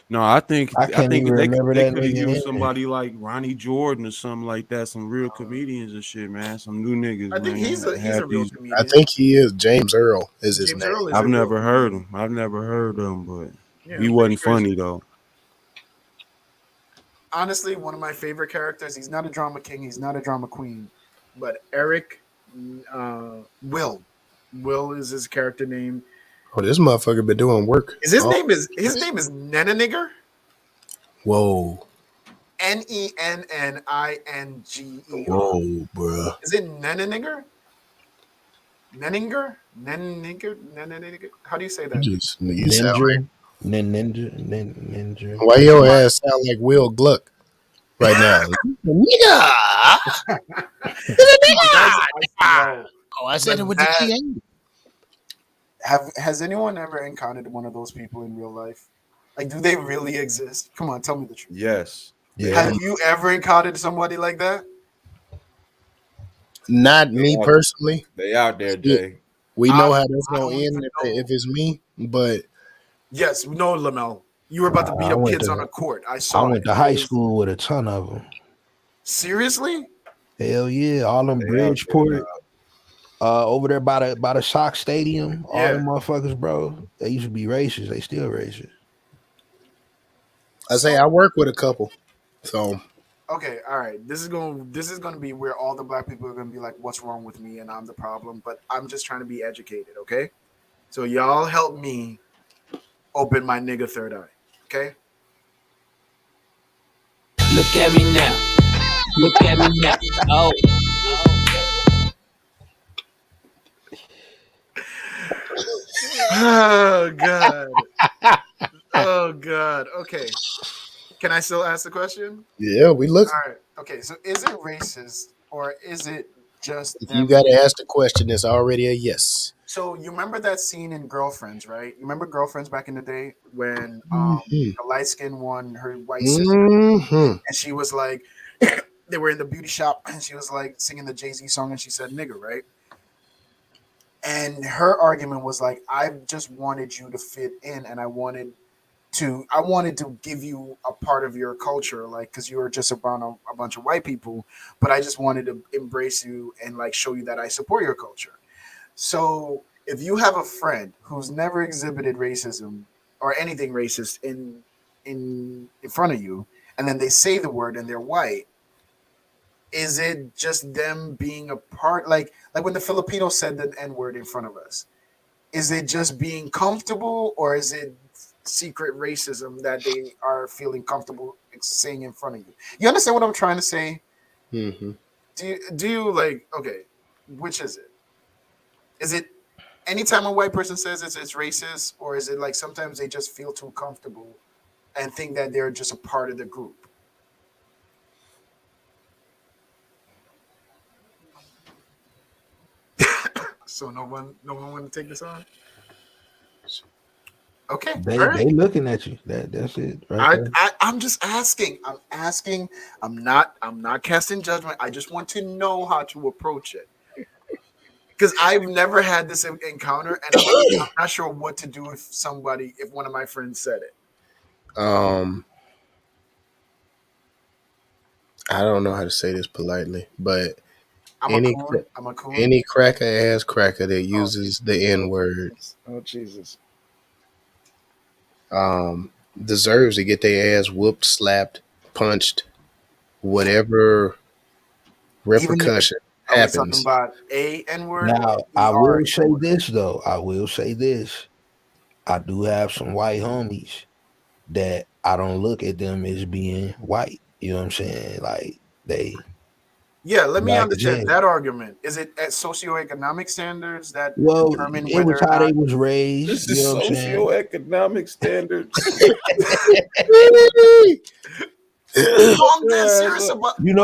Speaker 7: No, I think
Speaker 6: I can't even remember
Speaker 7: they
Speaker 6: that
Speaker 7: could have
Speaker 6: nigga
Speaker 7: used somebody like Ronnie Jordan or something like that, some real comedians and shit, man. Some new niggas.
Speaker 8: I think
Speaker 7: man,
Speaker 8: he's a real comedian.
Speaker 1: I think he is. James Earl is his
Speaker 8: James
Speaker 1: name.
Speaker 8: Earl is
Speaker 7: I've
Speaker 8: a real
Speaker 7: never heard
Speaker 8: comedian.
Speaker 7: him. I've never heard him, but
Speaker 8: Yeah,
Speaker 7: he wasn't funny though.
Speaker 8: Honestly, one of my favorite characters. He's not a drama king. He's not a drama queen, but Eric, Will is his character name.
Speaker 1: Oh, this motherfucker been doing work.
Speaker 8: His name is Nenninigger.
Speaker 1: Whoa.
Speaker 8: Nenninge.
Speaker 1: Whoa, bruh.
Speaker 8: Is it Nenninigger? Nenninger? How do you say that?
Speaker 1: You sound like
Speaker 6: Ninja.
Speaker 1: why your ass sound like Will Gluck right now? Nigga. Oh, I said it with the T.
Speaker 8: Has anyone ever encountered one of those people in real life? Like, do they really exist? Come on, tell me the truth.
Speaker 7: Yes.
Speaker 6: Yeah.
Speaker 8: Have you ever encountered somebody like that?
Speaker 1: Not me personally.
Speaker 7: They out there, Jay.
Speaker 1: We know how that's
Speaker 8: I
Speaker 1: gonna
Speaker 8: don't
Speaker 1: end
Speaker 8: even
Speaker 1: if it's me, but
Speaker 8: Yes, no, Lamel. You were about to beat up kids on a court. I saw.
Speaker 6: I went to high school with a ton of them.
Speaker 8: Seriously?
Speaker 6: Hell yeah, all them Bridgeport, over there by the Sox Stadium. All them motherfuckers, bro. They used to be racist. They still racist.
Speaker 1: I say I work with a couple, so.
Speaker 8: Okay, all right. This is going to be where all the black people are going to be like, "What's wrong with me?" and I'm the problem. But I'm just trying to be educated, okay? So y'all help me open my nigga third eye, okay?
Speaker 9: Look at me now. Look at me now. Oh.
Speaker 8: Oh God. Oh God. Okay. Can I still ask the question?
Speaker 1: Yeah, we look.
Speaker 8: All right. Okay. So is it racist or is it just?
Speaker 1: If you got to ask the question, it's already a yes.
Speaker 8: So you remember that scene in Girlfriends, right? You remember Girlfriends back in the day when the light skinned one, her white sister, and she was like, they were in the beauty shop, and she was like singing the Jay-Z song, and she said "nigger," right? And her argument was like, I just wanted you to fit in, and I wanted to give you a part of your culture, like, because you were just around a bunch of white people, but I just wanted to embrace you and like show you that I support your culture. So if you have a friend who's never exhibited racism or anything racist in front of you, and then they say the word and they're white, is it just them being a part, like when the Filipinos said the N-word in front of us? Is it just being comfortable, or is it secret racism that they are feeling comfortable saying in front of you? You understand what I'm trying to say?
Speaker 1: Mm-hmm.
Speaker 8: Do you like, okay, which is it? Is it anytime a white person says it's racist, or is it like sometimes they just feel too comfortable and think that they're just a part of the group? So no one want to take this on? Okay,
Speaker 6: they looking at you. That's it. Right.
Speaker 8: I'm just asking. I'm not casting judgment. I just want to know how to approach it, because I've never had this encounter, and I'm not sure what to do if one of my friends said it.
Speaker 1: I don't know how to say this politely, but
Speaker 8: I'm
Speaker 1: any
Speaker 8: a coon.
Speaker 1: any cracker ass cracker that uses the N word,
Speaker 8: oh Jesus,
Speaker 1: deserves to get their ass whooped, slapped, punched, whatever repercussion happens.
Speaker 8: About a N-word.
Speaker 6: Now I will say this though. I do have some white homies that I don't look at them as being white. You know what I'm saying? Like they.
Speaker 8: Yeah, let me understand that argument. Is it at socioeconomic standards that determine
Speaker 6: it was how they was raised?
Speaker 7: This is socioeconomic standards.
Speaker 8: No, I'm dead serious about.
Speaker 6: You know,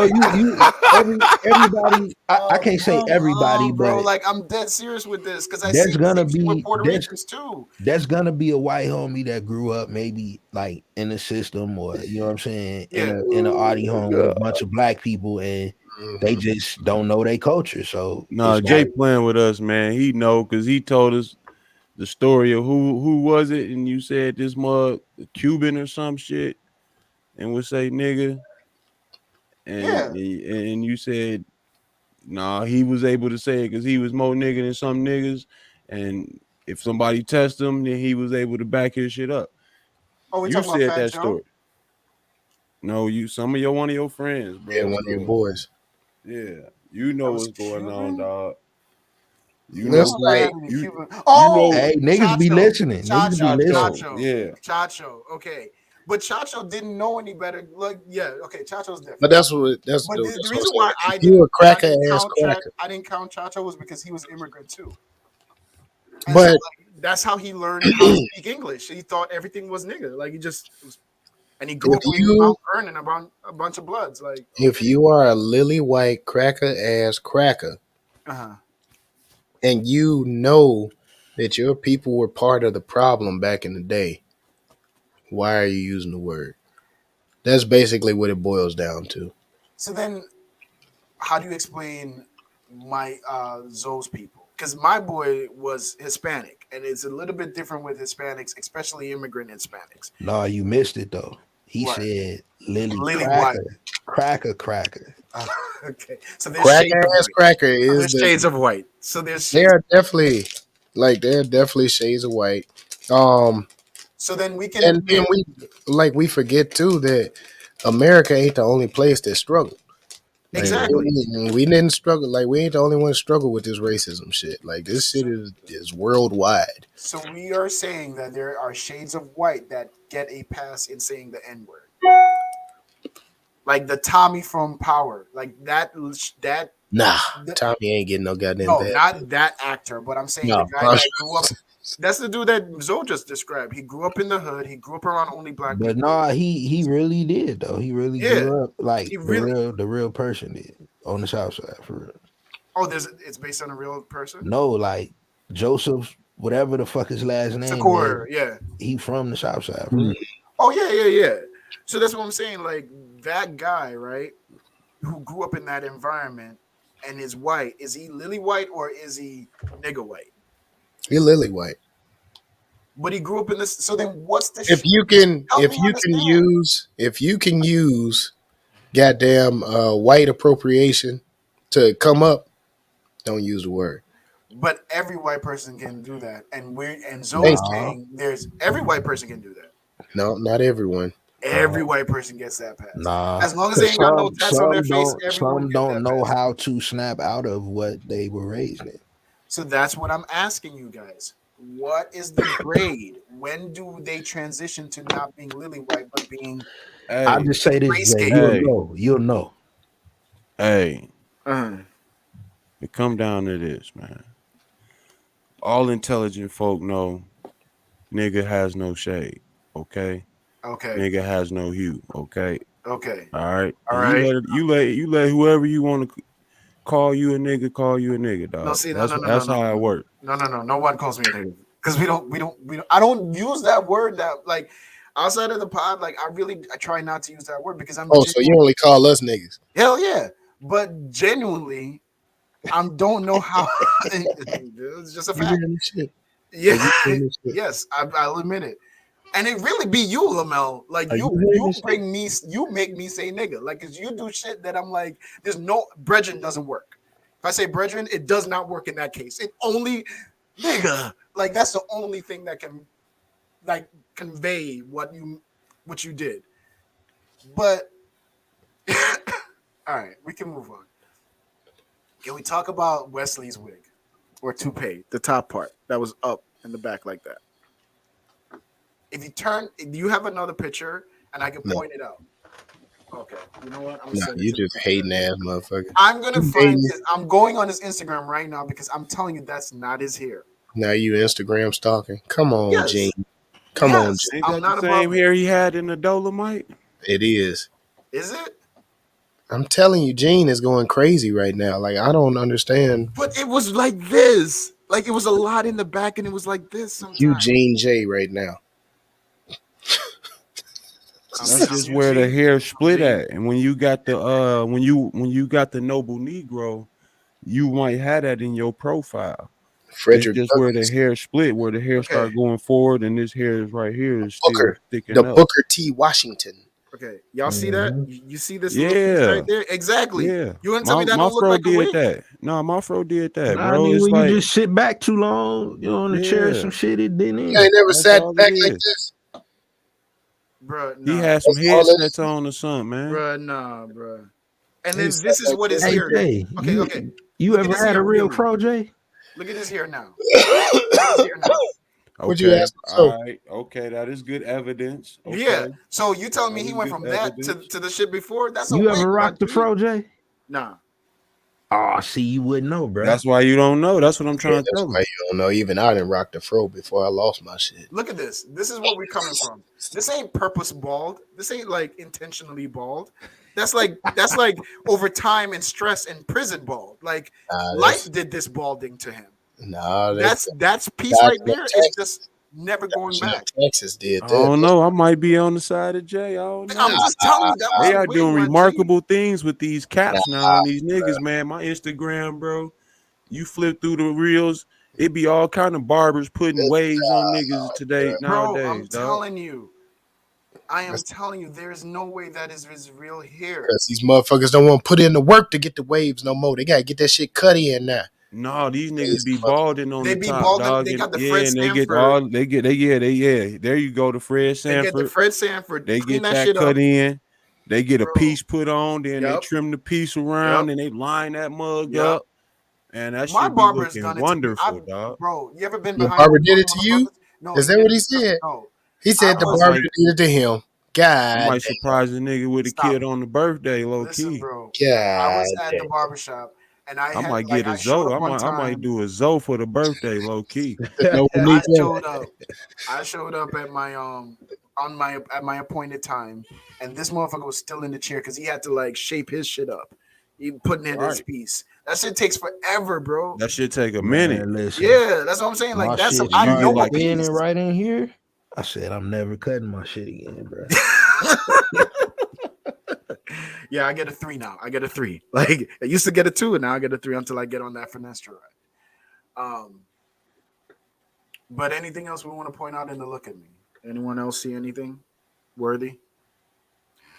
Speaker 6: everybody. I can't say everybody,
Speaker 8: bro.
Speaker 6: but
Speaker 8: Like I'm dead serious with this because I see
Speaker 6: there's
Speaker 8: the
Speaker 6: gonna
Speaker 8: same shit with
Speaker 6: be
Speaker 8: Puerto Ricans too.
Speaker 6: there's gonna be a white homie that grew up maybe like in the system, or you know what I'm saying,
Speaker 8: Yeah.
Speaker 6: in an Audi home with a bunch of black people, and they just don't know their culture. So
Speaker 7: Nah, Jay playing with us, man. He know because he told us the story of who was it, and you said this mug Cuban or some shit, and would say nigga, and you said nah, he was able to say it because he was more nigga than some niggas, and if somebody test him, then he was able to back his shit up.
Speaker 8: Oh, we
Speaker 7: You
Speaker 8: talking about
Speaker 7: said
Speaker 8: Fat
Speaker 7: that
Speaker 8: Joe?
Speaker 7: story. No, one of your friends, bro.
Speaker 1: Yeah, one of your boys.
Speaker 7: Yeah, you know what's going on, dog. You
Speaker 1: That's
Speaker 7: know,
Speaker 1: like
Speaker 7: you
Speaker 8: oh,
Speaker 7: know,
Speaker 6: hey, niggas be listening. Niggas be listening.
Speaker 7: Yeah,
Speaker 8: Chacho. Okay, but Chacho didn't know any better. Look, yeah, okay, Chacho's different.
Speaker 1: but that's what
Speaker 8: But the
Speaker 1: what I'm
Speaker 8: reason
Speaker 1: saying.
Speaker 8: why
Speaker 1: If you a cracker ass
Speaker 8: count
Speaker 1: cracker.
Speaker 8: I didn't count Chacho was because he was immigrant too. And
Speaker 1: But
Speaker 8: so like, that's how he learned how to speak English. He thought everything was nigga. Like he just was, and he grew
Speaker 1: if
Speaker 8: up in
Speaker 1: you
Speaker 8: Mount Vernon around a bunch of bloods. Like
Speaker 1: if you are a lily white cracker ass cracker,
Speaker 8: uh-huh.
Speaker 1: and you know that your people were part of the problem back in the day, why are you using the word? That's basically what it boils down to.
Speaker 8: So then, how do you explain my Zoe's people? Because my boy was Hispanic, and it's a little bit different with Hispanics, especially immigrant Hispanics.
Speaker 6: No, you missed it though. He
Speaker 8: What?
Speaker 6: said Lily
Speaker 8: White.
Speaker 6: Cracker.
Speaker 8: Okay, so there's
Speaker 1: Cracker
Speaker 8: shades of
Speaker 1: ass
Speaker 8: white.
Speaker 1: cracker
Speaker 8: So
Speaker 1: is
Speaker 8: there's
Speaker 1: the
Speaker 8: shades of white. So there's
Speaker 1: they
Speaker 8: shades.
Speaker 1: are definitely they're definitely shades of white.
Speaker 8: So then we can
Speaker 1: And then we forget too that America ain't the only place that struggled. Like
Speaker 8: exactly.
Speaker 1: we didn't struggle. Like we ain't the only one struggle with this racism shit. Like this shit is worldwide.
Speaker 8: So we are saying that there are shades of white that get a pass in saying the N word, like the Tommy from Power, like that.
Speaker 1: Nah, Tommy ain't getting no goddamn
Speaker 8: No,
Speaker 1: bad.
Speaker 8: not that actor, but I'm saying the guy that grew up. That's the dude that Zoe just described. He grew up in the hood. He grew up around only black
Speaker 6: But
Speaker 8: people.
Speaker 6: nah, he really did though. He really grew up like the real person did on the South Side for real.
Speaker 8: Oh, it's based on a real person?
Speaker 6: No, like Joseph, whatever the fuck his last name
Speaker 8: Secor,
Speaker 6: is.
Speaker 8: yeah.
Speaker 6: He from the South Side for real.
Speaker 8: Oh yeah. So that's what I'm saying. Like that guy, right, who grew up in that environment and is white, is he lily white or is he nigga white?
Speaker 1: He lily white.
Speaker 8: But he grew up in this. So then, what's the?
Speaker 1: If you can use goddamn white appropriation to come up, don't use the word.
Speaker 8: But every white person can do that, and Zoe's saying there's every white person can do that.
Speaker 1: No, not everyone.
Speaker 8: Every white person gets that pass.
Speaker 6: Nah,
Speaker 8: as long as they ain't got no tats on their face,
Speaker 6: some don't know how to snap out of what they were raised in.
Speaker 8: So that's what I'm asking you guys. What is the grade? When do they transition to not being lily white but being?
Speaker 6: I'll just say this, Jay. You'll know.
Speaker 7: Hey, it come down to this, man. All intelligent folk know nigga has no shade, okay?
Speaker 8: Okay.
Speaker 7: Nigga has no hue, okay?
Speaker 8: Okay.
Speaker 7: All right.
Speaker 8: All right.
Speaker 7: You let whoever you want to call you a nigga, dog.
Speaker 8: No, see,
Speaker 7: that's how it works.
Speaker 8: No. No one calls me a nigga because we don't. I don't use that word that like outside of the pod. Like I try not to use that word because I'm.
Speaker 1: Oh, so you only call us niggas?
Speaker 8: Hell yeah, but genuinely, I don't know how. It's just a fact. Yeah. Yes, I'll admit it. And it really be you, Lamel. Like you make me say nigga. Like, cause you do shit that I'm like, there's no brethren doesn't work. If I say brethren, it does not work in that case. It only nigga. Like that's the only thing that can like convey what you did. But all right, we can move on. Can we talk about Wesley's wig or toupee, the top part that was up in the back like that? If you have another picture and I can point it out. Okay. You know what?
Speaker 1: You just hating ass motherfucker.
Speaker 8: I'm gonna find it. I'm going on his Instagram right now because I'm telling you that's not his hair.
Speaker 1: Now you Instagram stalking. Come on, Gene. Come on, Gene.
Speaker 7: Ain't that the same hair he had in the Dolomite?
Speaker 1: It is.
Speaker 8: Is it?
Speaker 3: I'm telling you, Gene is going crazy right now. Like I don't understand.
Speaker 8: But it was like this. Like it was a lot in the back, and it was like this
Speaker 3: You
Speaker 8: sometimes.
Speaker 3: Gene J right now.
Speaker 5: That's just where the hair split at. And when you got the when you got the noble Negro, you might have that in your profile. It's
Speaker 3: Frederick
Speaker 5: just where the
Speaker 3: Douglass.
Speaker 5: hair split, where the hair start going forward, and this hair is right here is still
Speaker 3: Booker.
Speaker 5: sticking
Speaker 3: The
Speaker 5: up.
Speaker 3: Booker T. Washington.
Speaker 8: Okay, y'all see that? You see this little piece
Speaker 5: Yeah,
Speaker 8: right there? Exactly.
Speaker 5: yeah.
Speaker 8: You want to tell me that
Speaker 5: My
Speaker 8: don't look
Speaker 5: fro
Speaker 8: like a
Speaker 5: did
Speaker 8: wig?
Speaker 5: that. No, my fro did that,
Speaker 6: Nah,
Speaker 5: bro.
Speaker 6: nigga,
Speaker 5: It's
Speaker 6: when you
Speaker 5: like,
Speaker 6: just sit back too long, you know, on the chair,
Speaker 5: yeah,
Speaker 6: some shit it didn't
Speaker 3: You
Speaker 6: end.
Speaker 3: ain't never
Speaker 5: that's
Speaker 3: sat
Speaker 5: all
Speaker 3: back
Speaker 5: it
Speaker 3: like
Speaker 5: is.
Speaker 3: this.
Speaker 8: Bruh,
Speaker 5: He
Speaker 8: nah.
Speaker 5: had some
Speaker 3: That's all it
Speaker 5: headsets
Speaker 3: is.
Speaker 5: on or something, man.
Speaker 8: Bruh, nah, bruh. And
Speaker 3: He
Speaker 8: then
Speaker 3: sat
Speaker 8: this is
Speaker 3: like
Speaker 8: what is
Speaker 3: this.
Speaker 6: Hey
Speaker 8: here.
Speaker 6: Jay,
Speaker 8: Okay, okay.
Speaker 6: you
Speaker 8: Look at
Speaker 6: ever
Speaker 8: his
Speaker 6: had
Speaker 8: hair,
Speaker 6: a real
Speaker 8: really.
Speaker 6: fro, Jay?
Speaker 8: Look at his hair now. Look at his hair now.
Speaker 3: What'd you
Speaker 5: Okay,
Speaker 3: ask him? So
Speaker 5: all right, okay, that is good evidence.
Speaker 8: Yeah.
Speaker 5: Okay,
Speaker 8: So you telling me
Speaker 5: that
Speaker 8: he
Speaker 5: is
Speaker 8: went
Speaker 5: good
Speaker 8: from that
Speaker 5: evidence.
Speaker 8: to the shit before? That's a
Speaker 6: You
Speaker 8: wig,
Speaker 6: ever
Speaker 8: my
Speaker 6: rocked the
Speaker 8: G.
Speaker 6: fro, Jay?
Speaker 8: Nah.
Speaker 6: Oh, see, you wouldn't know, bro.
Speaker 5: That's why you don't know. That's what I'm
Speaker 3: yeah,
Speaker 5: trying to
Speaker 3: that's
Speaker 5: tell
Speaker 3: why
Speaker 5: him.
Speaker 3: you don't know. Even I didn't rock the fro before I lost my shit.
Speaker 8: Look at this. This is where we're coming from. This ain't purpose bald. This ain't like intentionally bald. That's like over time and stress and prison bald. Like
Speaker 3: Nah,
Speaker 8: life did this balding to him.
Speaker 3: that's
Speaker 8: That's piece right
Speaker 3: Dodging
Speaker 8: there
Speaker 3: up
Speaker 8: is
Speaker 3: Texas.
Speaker 8: just never going
Speaker 3: Dodging up
Speaker 8: back.
Speaker 3: Texas did
Speaker 5: I
Speaker 3: that.
Speaker 5: don't know. I might be on the side of Jay. I don't
Speaker 8: I'm
Speaker 5: know.
Speaker 8: just telling you that was
Speaker 5: They
Speaker 8: a
Speaker 5: are
Speaker 8: wig,
Speaker 5: doing
Speaker 8: my G.
Speaker 5: remarkable things with these
Speaker 3: Nah,
Speaker 5: caps now on these niggas, man. My Instagram, bro. You flip through the reels, it be all kind of barbers putting waves on niggas today
Speaker 8: Bro, I'm
Speaker 5: nowadays, dog.
Speaker 8: telling you. I am telling you, there's no way that is his real hair.
Speaker 3: because these motherfuckers don't want to put in the work to get the waves no more. They gotta get that shit cut in now.
Speaker 5: No, these niggas
Speaker 3: These
Speaker 5: be
Speaker 3: motherfuckers-
Speaker 5: balding on
Speaker 8: They
Speaker 5: the
Speaker 8: be
Speaker 5: top,
Speaker 8: balding.
Speaker 5: dog.
Speaker 8: They
Speaker 5: And
Speaker 8: got the
Speaker 5: yeah,
Speaker 8: Fred
Speaker 5: and they get
Speaker 8: Sanford.
Speaker 5: all they get yeah. There you go, to Fred
Speaker 8: They get the
Speaker 5: Sanford.
Speaker 8: Fred Sanford.
Speaker 5: They
Speaker 8: Clean
Speaker 5: get
Speaker 8: that
Speaker 5: that
Speaker 8: shit up,
Speaker 5: cut in. They get a
Speaker 8: bro.
Speaker 5: piece put on, then they
Speaker 8: Yep.
Speaker 5: trim the piece
Speaker 8: Yep.
Speaker 5: around, and they line that mug
Speaker 8: Yep.
Speaker 5: up, and that
Speaker 8: My
Speaker 5: should be
Speaker 8: barber has
Speaker 5: looking
Speaker 8: done it to me.
Speaker 5: wonderful, dog.
Speaker 8: Bro, you ever been
Speaker 3: Your
Speaker 8: behind
Speaker 3: barber
Speaker 8: one
Speaker 3: did
Speaker 8: of
Speaker 3: it to you?
Speaker 8: motherfuckers? No,
Speaker 3: Is
Speaker 8: he
Speaker 3: that what
Speaker 8: didn't.
Speaker 3: he said?
Speaker 8: No,
Speaker 3: He
Speaker 8: I
Speaker 3: said the
Speaker 5: I
Speaker 8: was.
Speaker 3: barber
Speaker 5: might
Speaker 3: did it to him.
Speaker 5: I
Speaker 3: God
Speaker 5: might
Speaker 3: damn.
Speaker 5: surprise a nigga with a
Speaker 8: Stop
Speaker 5: kid
Speaker 8: it.
Speaker 5: on the birthday, low
Speaker 8: Listen,
Speaker 5: key.
Speaker 8: bro. I
Speaker 3: God
Speaker 8: was at the
Speaker 3: damn.
Speaker 8: barbershop and I
Speaker 5: I
Speaker 8: had
Speaker 5: might
Speaker 8: like
Speaker 5: get a
Speaker 8: I showed
Speaker 5: Zoe.
Speaker 8: up on
Speaker 5: I might
Speaker 8: time.
Speaker 5: do a Zoe for the birthday, low key.
Speaker 3: The noble
Speaker 8: I
Speaker 3: Negro.
Speaker 8: showed up. I showed up at my at my appointed time, and this motherfucker was still in the chair because he had to like shape his shit up. He putting in his
Speaker 5: Right.
Speaker 8: piece. That shit takes forever, bro.
Speaker 5: That should take a minute.
Speaker 6: Man, listen,
Speaker 8: Yeah, that's what I'm saying.
Speaker 6: my
Speaker 8: Like that's some
Speaker 6: shit
Speaker 5: And
Speaker 8: I
Speaker 5: you get
Speaker 8: know
Speaker 6: started
Speaker 8: a
Speaker 5: like
Speaker 6: spinning
Speaker 8: piece.
Speaker 6: right in here. I said, I'm never cutting my shit again, bro.
Speaker 8: Yeah, I get a 3 now. I get a 3. Like I used to get a 2, and now I get a 3 until I get on that finesse ride. But anything else we want to point out in the look at me? Anyone else see anything worthy?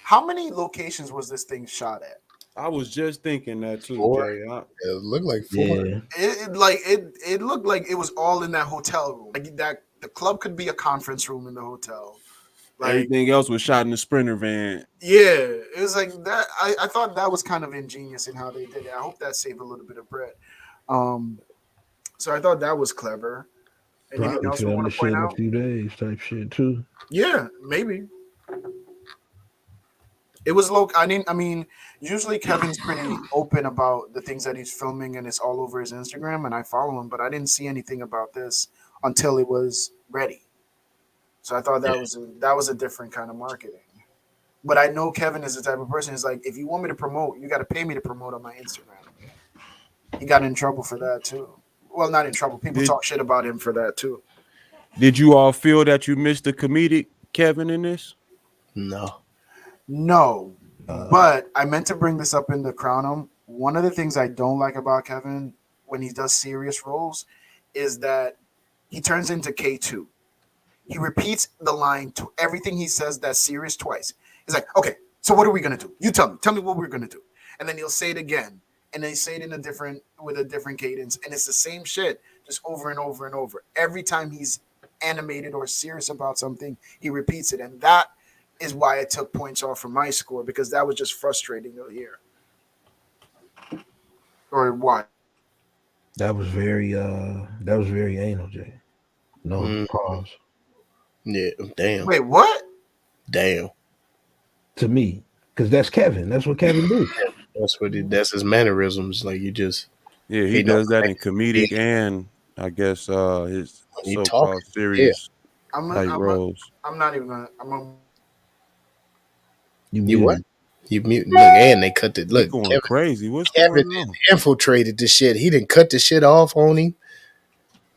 Speaker 8: How many locations was this thing shot at?
Speaker 5: I was just thinking that too,
Speaker 3: 4.
Speaker 5: Jay.
Speaker 3: It looked like 4.
Speaker 6: Yeah.
Speaker 8: It looked like it was all in that hotel room. Like that the club could be a conference room in the hotel. Like
Speaker 5: Everything else was shot in the Sprinter van.
Speaker 8: yeah, it was like that. I thought that was kind of ingenious in how they did it. I hope that saved a little bit of bread. So I thought that was clever. Anything
Speaker 6: Probably
Speaker 8: else we
Speaker 6: film
Speaker 8: want
Speaker 6: the
Speaker 8: to
Speaker 6: shit
Speaker 8: point
Speaker 6: in a
Speaker 8: out?
Speaker 6: few days type shit too.
Speaker 8: Yeah, maybe. It was low. I mean, usually Kevin's pretty open about the things that he's filming, and it's all over his Instagram, and I follow him. But I didn't see anything about this until it was ready. So I thought that was a different kind of marketing. But I know Kevin is the type of person who's like, if you want me to promote, you got to pay me to promote on my Instagram. He got in trouble for that too. Well, not in trouble. People
Speaker 5: Did
Speaker 8: talk shit about him for that too.
Speaker 5: did you all feel that you missed the comedic Kevin in this?
Speaker 3: No.
Speaker 8: No, but I meant to bring this up in the crown him. One of the things I don't like about Kevin when he does serious roles is that he turns into K2. He repeats the line to everything he says that's serious twice. He's like, okay, so what are we gonna do? You tell me what we're gonna do. And then he'll say it again. And then he say it in with a different cadence. And it's the same shit, just over and over and over. Every time he's animated or serious about something, he repeats it. And that is why I took points off from my score, because that was just frustrating to hear. Or why?
Speaker 6: That was very anal, Jay. No pause.
Speaker 3: Yeah. Damn.
Speaker 8: Wait, what?
Speaker 3: Damn.
Speaker 6: To me. Because that's Kevin. That's what Kevin do.
Speaker 3: That's his mannerisms. Like you just
Speaker 5: Yeah, he
Speaker 3: ain't no
Speaker 5: does that in
Speaker 3: yeah,
Speaker 5: comedic and I guess his
Speaker 3: when he
Speaker 5: so-called
Speaker 3: talking. Yeah.
Speaker 5: serious type roles.
Speaker 8: I'm not even gonna. I'm gonna.
Speaker 6: You
Speaker 3: You what?
Speaker 6: muted.
Speaker 1: You mute. Look, and they cut the
Speaker 7: He
Speaker 1: look.
Speaker 7: going crazy. What's
Speaker 1: Kevin
Speaker 7: going on?
Speaker 1: infiltrated the shit. He didn't cut the shit off on him.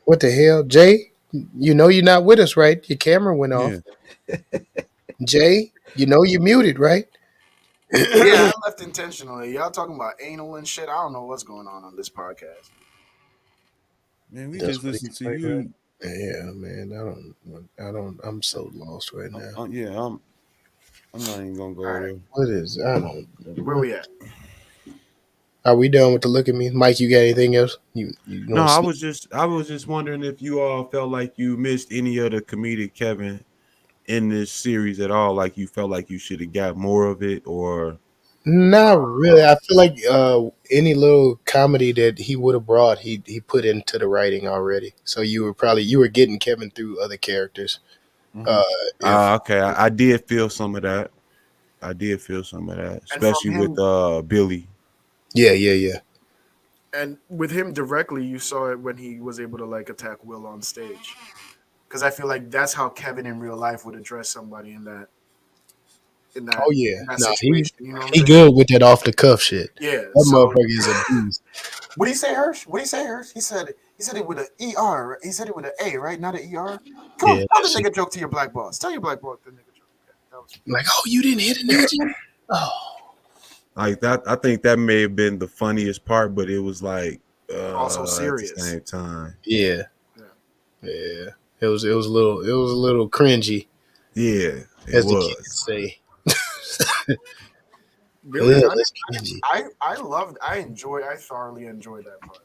Speaker 1: What the hell, Jay? You know you're not with us, right? Your camera went off.
Speaker 7: Yeah.
Speaker 1: Jay, you know you muted, right?
Speaker 8: Yeah, I left intentionally. Y'all talking about anal and shit. I don't know what's going on this podcast.
Speaker 7: Man, we
Speaker 1: That's
Speaker 7: just
Speaker 1: what he
Speaker 7: listen to
Speaker 1: like,
Speaker 7: you.
Speaker 1: right? Yeah, man. I don't. I'm so lost right now.
Speaker 7: Yeah, I'm not even gonna go there.
Speaker 1: What is? I don't.
Speaker 8: Where we at?
Speaker 1: Are we done with the look at me, Mike? You got anything else? You
Speaker 7: No, I was just wondering if you all felt like you missed any of the comedic Kevin in this series at all. Like you felt like you should have got more of it, or
Speaker 1: Not really. I feel like any little comedy that he would have brought, he put into the writing already. So you were getting Kevin through other characters.
Speaker 7: okay, I did feel some of that. Especially with Billy.
Speaker 1: Yeah.
Speaker 8: And with him directly, you saw it when he was able to like attack Will on stage. Because I feel like that's how Kevin in real life would address somebody in that.
Speaker 1: Oh yeah,
Speaker 8: in that
Speaker 1: no,
Speaker 8: situation. You know what I'm
Speaker 1: he
Speaker 8: saying?
Speaker 1: good with that off the cuff shit.
Speaker 8: Yeah,
Speaker 1: that
Speaker 8: so
Speaker 1: motherfucker is a beast.
Speaker 8: What do you say, Hirsch? He said it with an ER. Right? He said it with an A, right? Not an ER. Come on, tell the nigga joke to your black boss. Tell your black boss the nigga joke. That was
Speaker 1: like, oh, you didn't hit a nigga. Oh,
Speaker 7: like that. I think that may have been the funniest part, but it was like
Speaker 8: also serious
Speaker 7: at the same time.
Speaker 1: Yeah. It was a little cringy.
Speaker 7: Yeah,
Speaker 1: as the kids say.
Speaker 8: Really, I thoroughly enjoyed that part.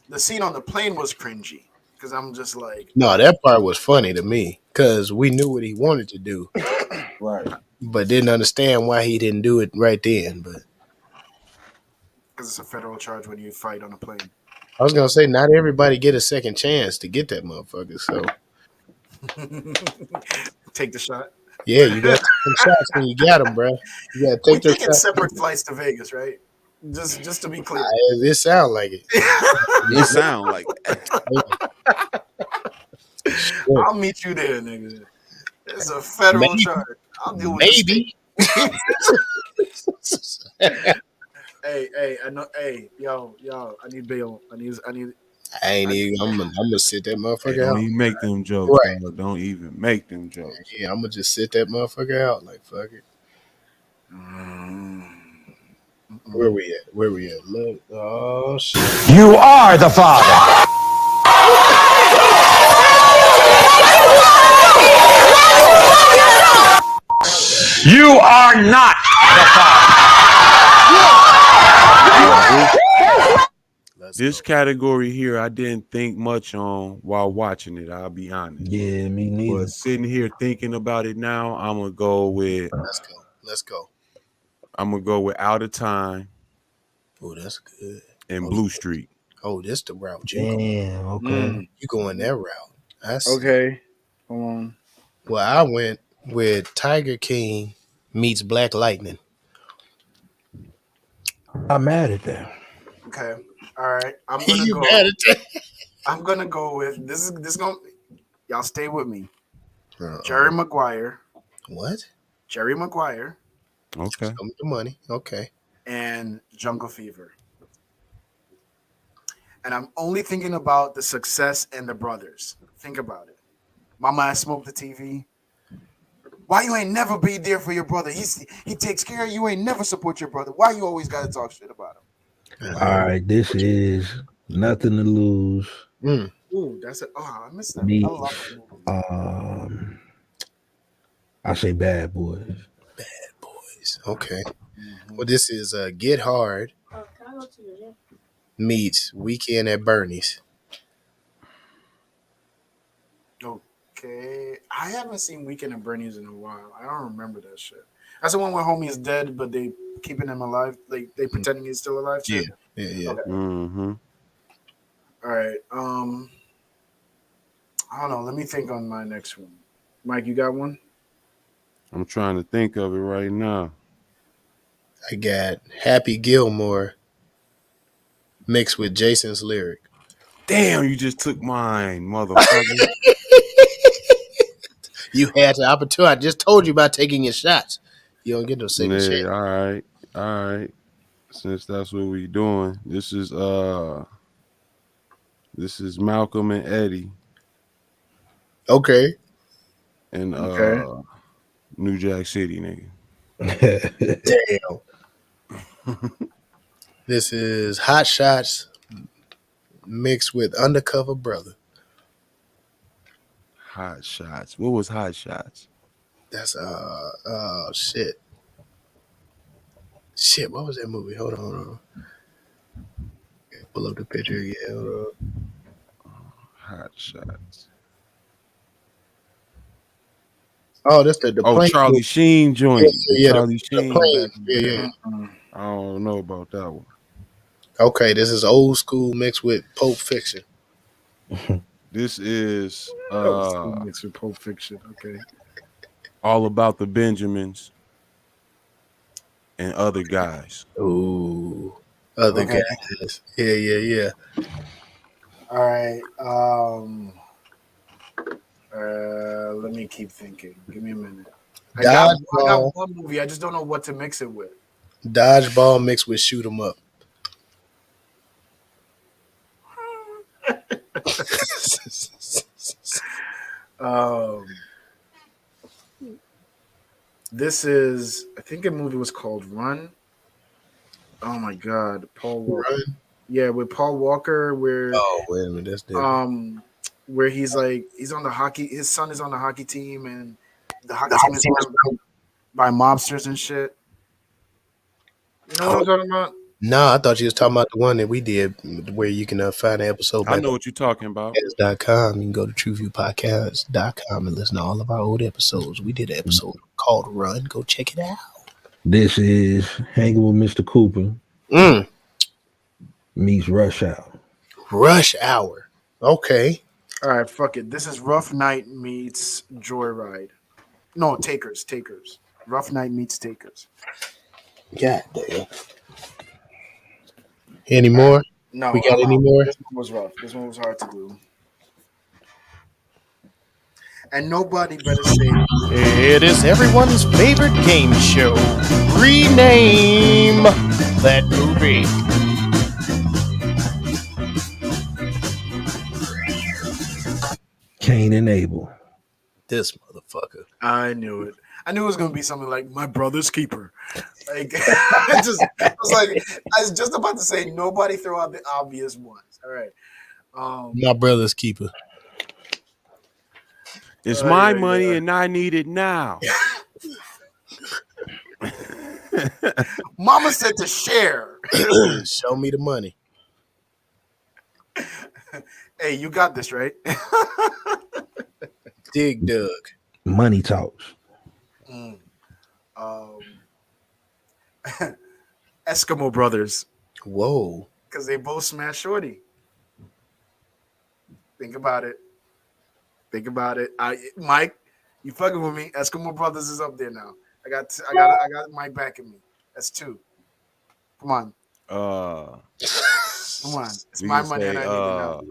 Speaker 8: The scene on the plane was cringy because I'm just like,
Speaker 1: no, that part was funny to me because we knew what he wanted to do,
Speaker 7: right?
Speaker 1: But didn't understand why he didn't do it right then. But
Speaker 8: because it's a federal charge when you fight on a plane.
Speaker 1: I was gonna say not everybody get a second chance to get that motherfucker. So
Speaker 8: take the shot.
Speaker 1: Yeah, you got to take some shots when you got them, bro. You got to take
Speaker 8: We're
Speaker 1: those
Speaker 8: taking
Speaker 1: shots.
Speaker 8: separate flights to Vegas, right? Just to be clear.
Speaker 1: It sound like it.
Speaker 7: It sound like
Speaker 8: it. I'll meet you there, nigga. There's a federal charge. I'll deal with
Speaker 1: maybe.
Speaker 8: Hey, I know. Hey, yo, I need bail. I need.
Speaker 1: I ain't even. I'm gonna sit that motherfucker
Speaker 7: don't
Speaker 1: out.
Speaker 7: Don't even make them jokes.
Speaker 1: Right.
Speaker 7: Don't even make them jokes.
Speaker 1: Yeah, I'm gonna just sit that motherfucker out. Like fuck it. Where we at? Look. Oh shit.
Speaker 9: You are the father. You are not the father.
Speaker 7: This category here, I didn't think much on while watching it. I'll be honest.
Speaker 6: Yeah, me neither.
Speaker 7: But sitting here thinking about it now, I'm gonna go with.
Speaker 1: Let's go.
Speaker 7: I'm gonna go with Out of Time.
Speaker 1: Oh, that's good.
Speaker 7: And Blue Street.
Speaker 1: Oh, this the route.
Speaker 6: Damn. Okay.
Speaker 1: You going that route? I see.
Speaker 8: Okay. Hold on.
Speaker 1: Well, I went with Tiger King meets Black Lightning.
Speaker 6: I'm mad at that.
Speaker 8: Okay. All right. I'm gonna go. Mad at that? I'm gonna go with this. Y'all stay with me. Jerry Maguire.
Speaker 1: What?
Speaker 8: Jerry Maguire.
Speaker 7: Okay.
Speaker 1: Come with the money. Okay.
Speaker 8: And Jungle Fever. And I'm only thinking about the success and the brothers. Think about it. Mama, I smoked the TV. Why you ain't never be there for your brother? He takes care of you. Ain't never support your brother. Why you always gotta talk shit about him?
Speaker 6: All right, this is Nothing to Lose.
Speaker 8: Ooh, that's it. Oh, I missed that.
Speaker 6: Me,
Speaker 8: I love it.
Speaker 6: I say Bad Boys.
Speaker 1: Bad Boys. Okay. Well, this is Get Hard meets Weekend at Bernie's.
Speaker 8: Okay. I haven't seen Weekend at Bernie's in a while. I don't remember that shit. That's the one where homie is dead, but they keeping him alive. Like they pretending he's still alive.
Speaker 1: Yeah.
Speaker 8: Shit?
Speaker 1: Yeah.
Speaker 8: Okay.
Speaker 7: Mm-hmm.
Speaker 8: All right. I don't know. Let me think on my next one. Mike, you got one?
Speaker 7: I'm trying to think of it right now.
Speaker 1: I got Happy Gilmore mixed with Jason's Lyric.
Speaker 7: Damn, you just took mine, motherfucker.
Speaker 1: You had the opportunity. I just told you about taking your shots. You don't get no second
Speaker 5: Yeah,
Speaker 1: chance.
Speaker 5: all right. Since that's what we doing, this is Malcolm and Eddie
Speaker 1: Okay.
Speaker 5: in
Speaker 8: Okay.
Speaker 5: New Jack City, nigga.
Speaker 1: Damn. This is Hot Shots mixed with Undercover Brother.
Speaker 5: Hot Shots. What was Hot Shots?
Speaker 1: That's shit. Shit, what was that movie? Hold on. Pull up the picture again. Hold on.
Speaker 5: Hot Shots.
Speaker 1: Oh, that's the plane.
Speaker 5: Charlie Sheen joint.
Speaker 1: Yeah,
Speaker 5: Charlie
Speaker 1: the
Speaker 5: Sheen
Speaker 1: plane.
Speaker 5: back in the day.
Speaker 8: Mm-mm.
Speaker 5: I don't know about that one.
Speaker 1: Okay, this is old school mixed with Pulp Fiction.
Speaker 5: This is
Speaker 8: Mixed with Pulp Fiction. Okay.
Speaker 5: All About the Benjamins and Other Guys.
Speaker 1: Ooh, other
Speaker 8: Okay.
Speaker 1: guys. Yeah.
Speaker 8: All right. Let me keep thinking. Give me a minute. I got one movie. I just don't know what to mix it with.
Speaker 1: Dodgeball mixed with Shoot 'em Up.
Speaker 8: This is, I think a movie was called Run. Oh my God, Paul Walker.
Speaker 1: Run?
Speaker 8: Yeah, with Paul Walker, where
Speaker 1: wait a minute, that's different.
Speaker 8: Where he's on the hockey. His son is on the hockey team, and the hockey team is run by mobsters and shit. You know what I'm talking about?
Speaker 1: No, I thought you was talking about the one that we did where you can find an episode.
Speaker 5: I know what you're talking about.
Speaker 1: .com. You can go to TruVuePodcast.com and listen to all of our old episodes. We did an episode called Run. Go check it out.
Speaker 6: This is Hanging with Mr. Cooper meets Rush Hour.
Speaker 1: Rush Hour. Okay.
Speaker 8: All right, fuck it. This is Rough Night meets Joyride. No, Takers. Rough Night meets Takers.
Speaker 1: God damn. Any more?
Speaker 8: No.
Speaker 1: We got any more?
Speaker 8: This one was rough. This one was hard to do. And nobody better say
Speaker 3: it is everyone's favorite game show. Rename that movie.
Speaker 6: Cain and Abel.
Speaker 1: This motherfucker.
Speaker 8: I knew it. I knew it was gonna be something like My Brother's Keeper. Like I was just about to say nobody throw out the obvious ones. All right.
Speaker 1: My Brother's Keeper.
Speaker 5: It's my money and I need it now.
Speaker 8: Mama said to share.
Speaker 1: Show me the money.
Speaker 8: Hey, you got this, right?
Speaker 1: Dig Dug.
Speaker 6: Money Talks.
Speaker 8: Eskimo Brothers.
Speaker 1: Whoa.
Speaker 8: Because they both smashed Shorty. Think about it. Mike, you fucking with me? Eskimo Brothers is up there now. I got Mike backing me. That's 2. Come on. Come on. It's my money and I need it now.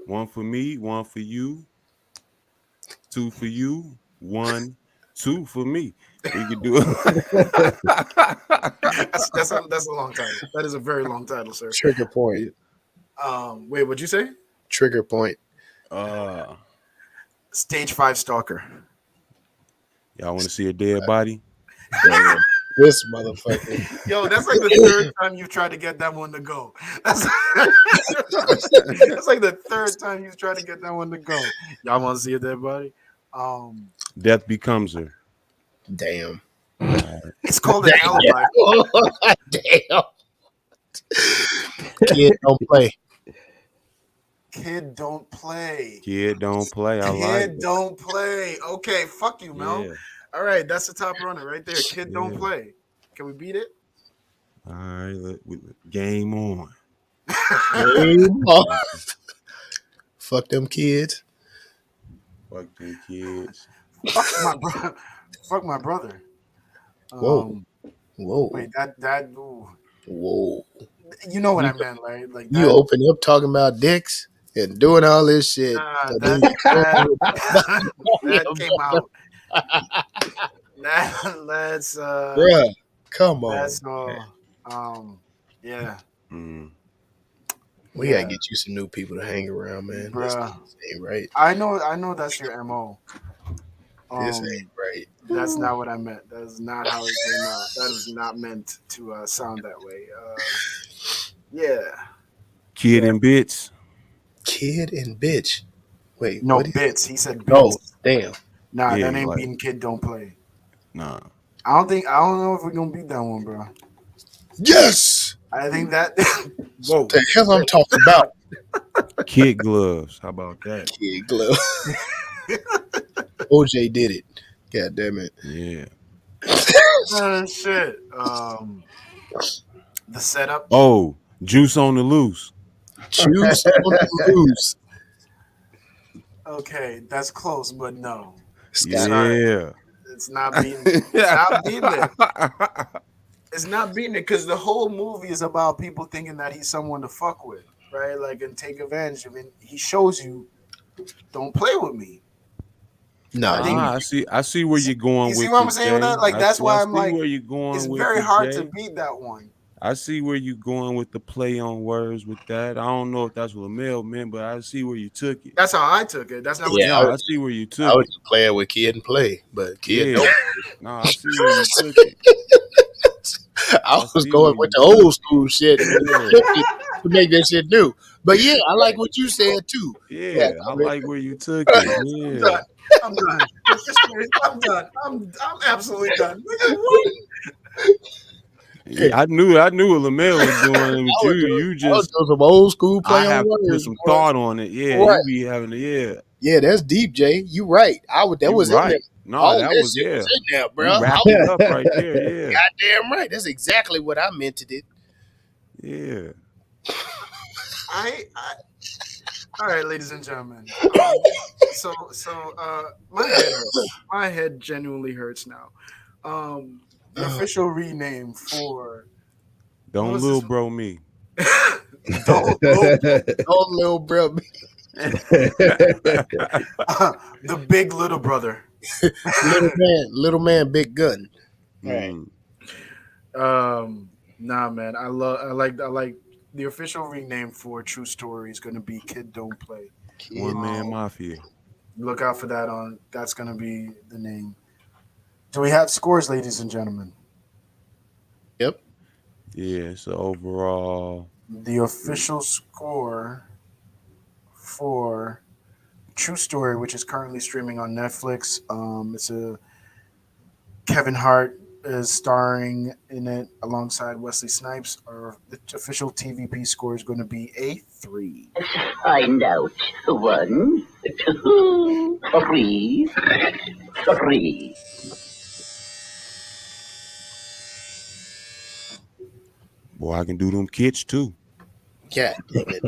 Speaker 5: 1 for me, 1 for you, 2 for you, 1, 2 for me. We can do it.
Speaker 8: That's a long title. That is a very long title, sir.
Speaker 1: Trigger Point.
Speaker 8: Wait, what'd you say?
Speaker 1: Trigger Point.
Speaker 8: Stage 5 Stalker.
Speaker 5: Y'all want to see a dead body?
Speaker 1: This motherfucker.
Speaker 8: Yo, that's like the third time you've tried to get that one to go. That's like the third time you've tried to get that one to go. Y'all want to see a dead body?
Speaker 5: Death Becomes Her.
Speaker 1: Damn.
Speaker 8: It's called an alibi.
Speaker 1: Damn. Kid don't play.
Speaker 8: Kid don't play.
Speaker 5: Kid don't play. I like it.
Speaker 8: Kid don't play. Okay, fuck you, Mel.
Speaker 5: Yeah.
Speaker 8: All right, that's the top runner right there. Kid don't play. Can we beat it?
Speaker 5: All right, game on.
Speaker 1: Game on. Fuck them kids.
Speaker 5: Fuck them kids.
Speaker 8: Fuck my brother.
Speaker 1: Whoa.
Speaker 8: Wait, that. Ooh.
Speaker 1: Whoa.
Speaker 8: You know what I meant, right? Like
Speaker 1: you open up talking about dicks and doing all this shit.
Speaker 8: That came out. Let's
Speaker 1: Bruh, come on.
Speaker 8: that's all. Yeah.
Speaker 1: We gotta get you some new people to hang around, man.
Speaker 8: Bruh.
Speaker 1: This ain't right.
Speaker 8: I know that's your MO.
Speaker 1: This ain't right.
Speaker 8: That's not what I meant. That is not how it came out. That is not meant to sound that way. Yeah.
Speaker 7: Kid and bits.
Speaker 1: Kid and bitch. Wait,
Speaker 8: No,
Speaker 1: what?
Speaker 8: bits. He said bits.
Speaker 1: Oh, damn.
Speaker 8: Nah,
Speaker 7: Yeah,
Speaker 8: that ain't
Speaker 7: like-
Speaker 8: beating Kid Don't Play.
Speaker 7: Nah.
Speaker 8: I don't know if we're gonna beat that one, bro.
Speaker 1: Yes.
Speaker 8: I think that
Speaker 1: Whoa. The hell I'm talking about.
Speaker 7: Kid gloves. How about that?
Speaker 1: Kid glove. OJ did it. God damn it.
Speaker 7: Yeah.
Speaker 8: shit. The setup.
Speaker 7: Oh, juice on the loose.
Speaker 1: Juice on the loose.
Speaker 8: Okay, that's close, but no.
Speaker 7: Yeah.
Speaker 8: It's not beating. It's not beating it. It's not beating it because the whole movie is about people thinking that he's someone to fuck with, right? Like, and take advantage of it. He shows you, don't play with me.
Speaker 1: No,
Speaker 7: I see where you're going.
Speaker 8: You see what I'm saying with that? Like, that's why I'm like,
Speaker 7: where you're going.
Speaker 8: it's
Speaker 7: with
Speaker 8: very
Speaker 7: it,
Speaker 8: hard
Speaker 7: Jay.
Speaker 8: to beat that one.
Speaker 7: I see where you're going with the play on words with that. I don't know if that's what Mel meant, but I see where you took it.
Speaker 8: That's how I took it. That's not what
Speaker 7: I see where you took it.
Speaker 1: I was just playing with Kid and Play, but Kid don't.
Speaker 7: No, I see where you took it.
Speaker 1: I was going with the old school shit to make that shit new. But yeah, I like what you said too.
Speaker 7: Yeah, I like where you took it. Yeah.
Speaker 8: I'm done. I'm done. I'm absolutely done. What?
Speaker 7: Yeah, I knew what Lamel was doing with you. You just
Speaker 1: some old school play.
Speaker 7: I have to put some thought on it. Yeah,
Speaker 1: right.
Speaker 7: You be having to.
Speaker 1: Yeah, that's deep, Jay. You right. That was
Speaker 7: right.
Speaker 1: in there.
Speaker 7: No, that was
Speaker 1: was in there, bro.
Speaker 7: You wrapped it up right there. Yeah,
Speaker 1: goddamn right. That's exactly what I meant to do.
Speaker 7: Yeah.
Speaker 8: All right, ladies and gentlemen. So my head genuinely hurts now. The official rename for
Speaker 7: Don't Lil Bro Me.
Speaker 1: Don't Lil Bro Me.
Speaker 8: The Big Little Brother.
Speaker 1: little man, big gun.
Speaker 8: Right. Nah, man. I like the official rename for True Story is going to be Kid Don't Play.
Speaker 7: One Man Mafia.
Speaker 8: Look out for that that's going to be the name. Do we have scores, ladies and gentlemen?
Speaker 1: Yep.
Speaker 7: Yeah, so overall
Speaker 8: the official score for True Story, which is currently streaming on Netflix. It's Kevin Hart is starring in it alongside Wesley Snipes. The official TVP score is going to be a 3.
Speaker 10: Find out. 1, 2, 3, 3.
Speaker 7: Boy, I can do them kids too.
Speaker 1: Yeah, damn
Speaker 8: it.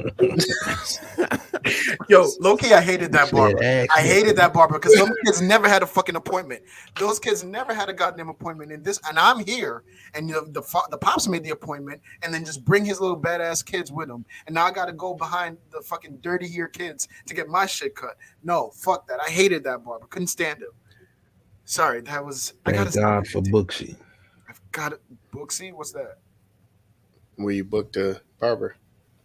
Speaker 8: Yo, low-key, I hated that barber. I hated that barber because those kids never had a fucking appointment. Those kids never had a goddamn appointment. And I'm here, and the pops made the appointment, and then just bring his little badass kids with him. And now I got to go behind the fucking dirty hair kids to get my shit cut. No, fuck that. I hated that barber. Couldn't stand him. Sorry, that was.
Speaker 6: Thank God for Booksy.
Speaker 8: I've got it. Booksy, what's that?
Speaker 1: Where you booked a barber.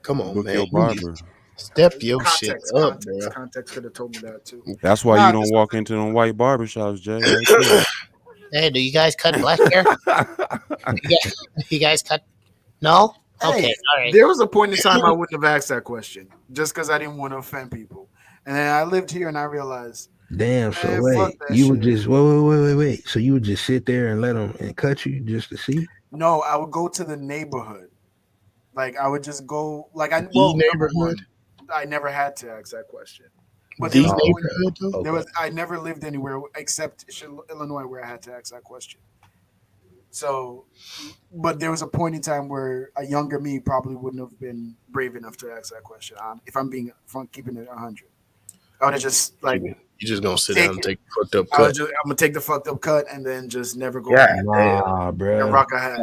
Speaker 1: Come on,
Speaker 7: Book
Speaker 1: man.
Speaker 7: your barber.
Speaker 1: Step your shit up, bro.
Speaker 8: Context could have told me that too.
Speaker 7: That's why you don't walk into them white barbershops, Jay. Right.
Speaker 4: Hey, do you guys cut black hair? you guys cut? No? Okay,
Speaker 8: hey,
Speaker 4: all right.
Speaker 8: There was a point in time I wouldn't have asked that question just because I didn't want to offend people. And then I lived here and I realized.
Speaker 6: Damn, so wait, you would just wait. So you would just sit there and let them and cut you just to see?
Speaker 8: No, I would go to the neighborhood. Like I would just go, like
Speaker 1: neighborhood.
Speaker 8: I never had to ask that question. But
Speaker 1: the neighborhood,
Speaker 8: there was. I never lived anywhere except Illinois where I had to ask that question. So, but there was a point in time where a younger me probably wouldn't have been brave enough to ask that question. If I'm keeping it 100, I would have just like.
Speaker 1: You just gonna sit down and take the fucked up cut.
Speaker 8: I'm gonna take the fucked up cut and then just never go
Speaker 1: back.
Speaker 6: Bro.
Speaker 8: And rock a hat.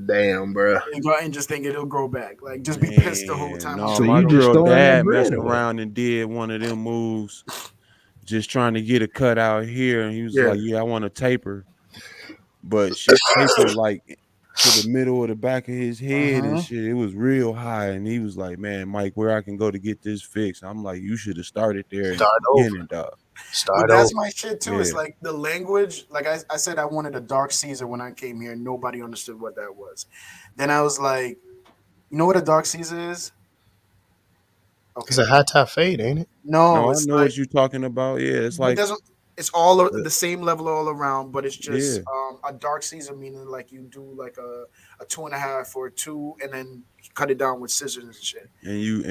Speaker 1: Damn, bro.
Speaker 8: And just think it'll grow back. Like just be pissed the whole time.
Speaker 7: No, so my girl dad messed around and did one of them moves, just trying to get a cut out here, and he was like, "Yeah, I want to taper." but shit tapered like to the middle of the back of his head and shit. It was real high, and he was like, "Man, Mike, where I can go to get this fixed?" I'm like, "You should have started there in the beginning, dog."
Speaker 8: But that's my shit too. It's like the language. Like I said, I wanted a dark Caesar when I came here, and nobody understood what that was. Then I was like, you know what a dark Caesar is?
Speaker 1: Okay. It's a high top fade, ain't it?
Speaker 8: No,
Speaker 7: I know what you're talking about. Yeah, it's like
Speaker 8: it's all the same level all around, but it's just a dark Caesar, meaning like you do like a 2.5 or a 2, and then cut it down with scissors and shit.
Speaker 7: And you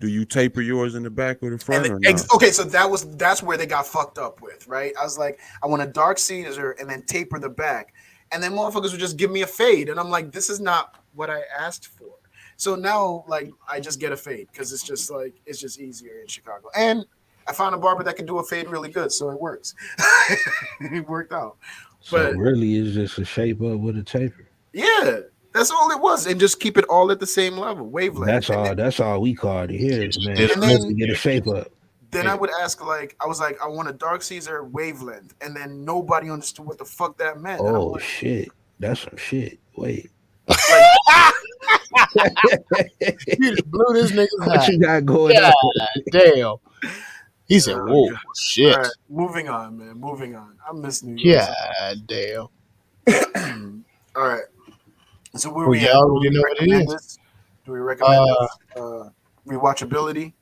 Speaker 7: do you taper yours in the back or the front or not?
Speaker 8: Okay, so that's where they got fucked up with, right? I was like, I want a dark Caesar and then taper the back, and then motherfuckers would just give me a fade, and I'm like, this is not what I asked for. So now, like, I just get a fade because it's just easier in Chicago, and I found a barber that can do a fade really good, so it works. It worked out.
Speaker 6: So really, it's just a shape up with a taper.
Speaker 8: Yeah. That's all it was, and just keep it all at the same level, wavelength.
Speaker 6: That's all we called it here, man. And then, to get a shape up.
Speaker 8: Then I would ask, like, I was like, I want a dark Caesar wavelength, and then nobody understood what the fuck that meant.
Speaker 6: Oh shit, that's some shit. Wait,
Speaker 1: you just blew this nigga's
Speaker 6: what
Speaker 1: high.
Speaker 6: You got going on?
Speaker 1: Damn. He said, "Whoa, shit."
Speaker 8: All right, moving on, man. Moving on. I miss New York.
Speaker 1: Yeah, damn.
Speaker 8: All right. So where
Speaker 1: we already know what it is.
Speaker 8: Do we recommend rewatchability?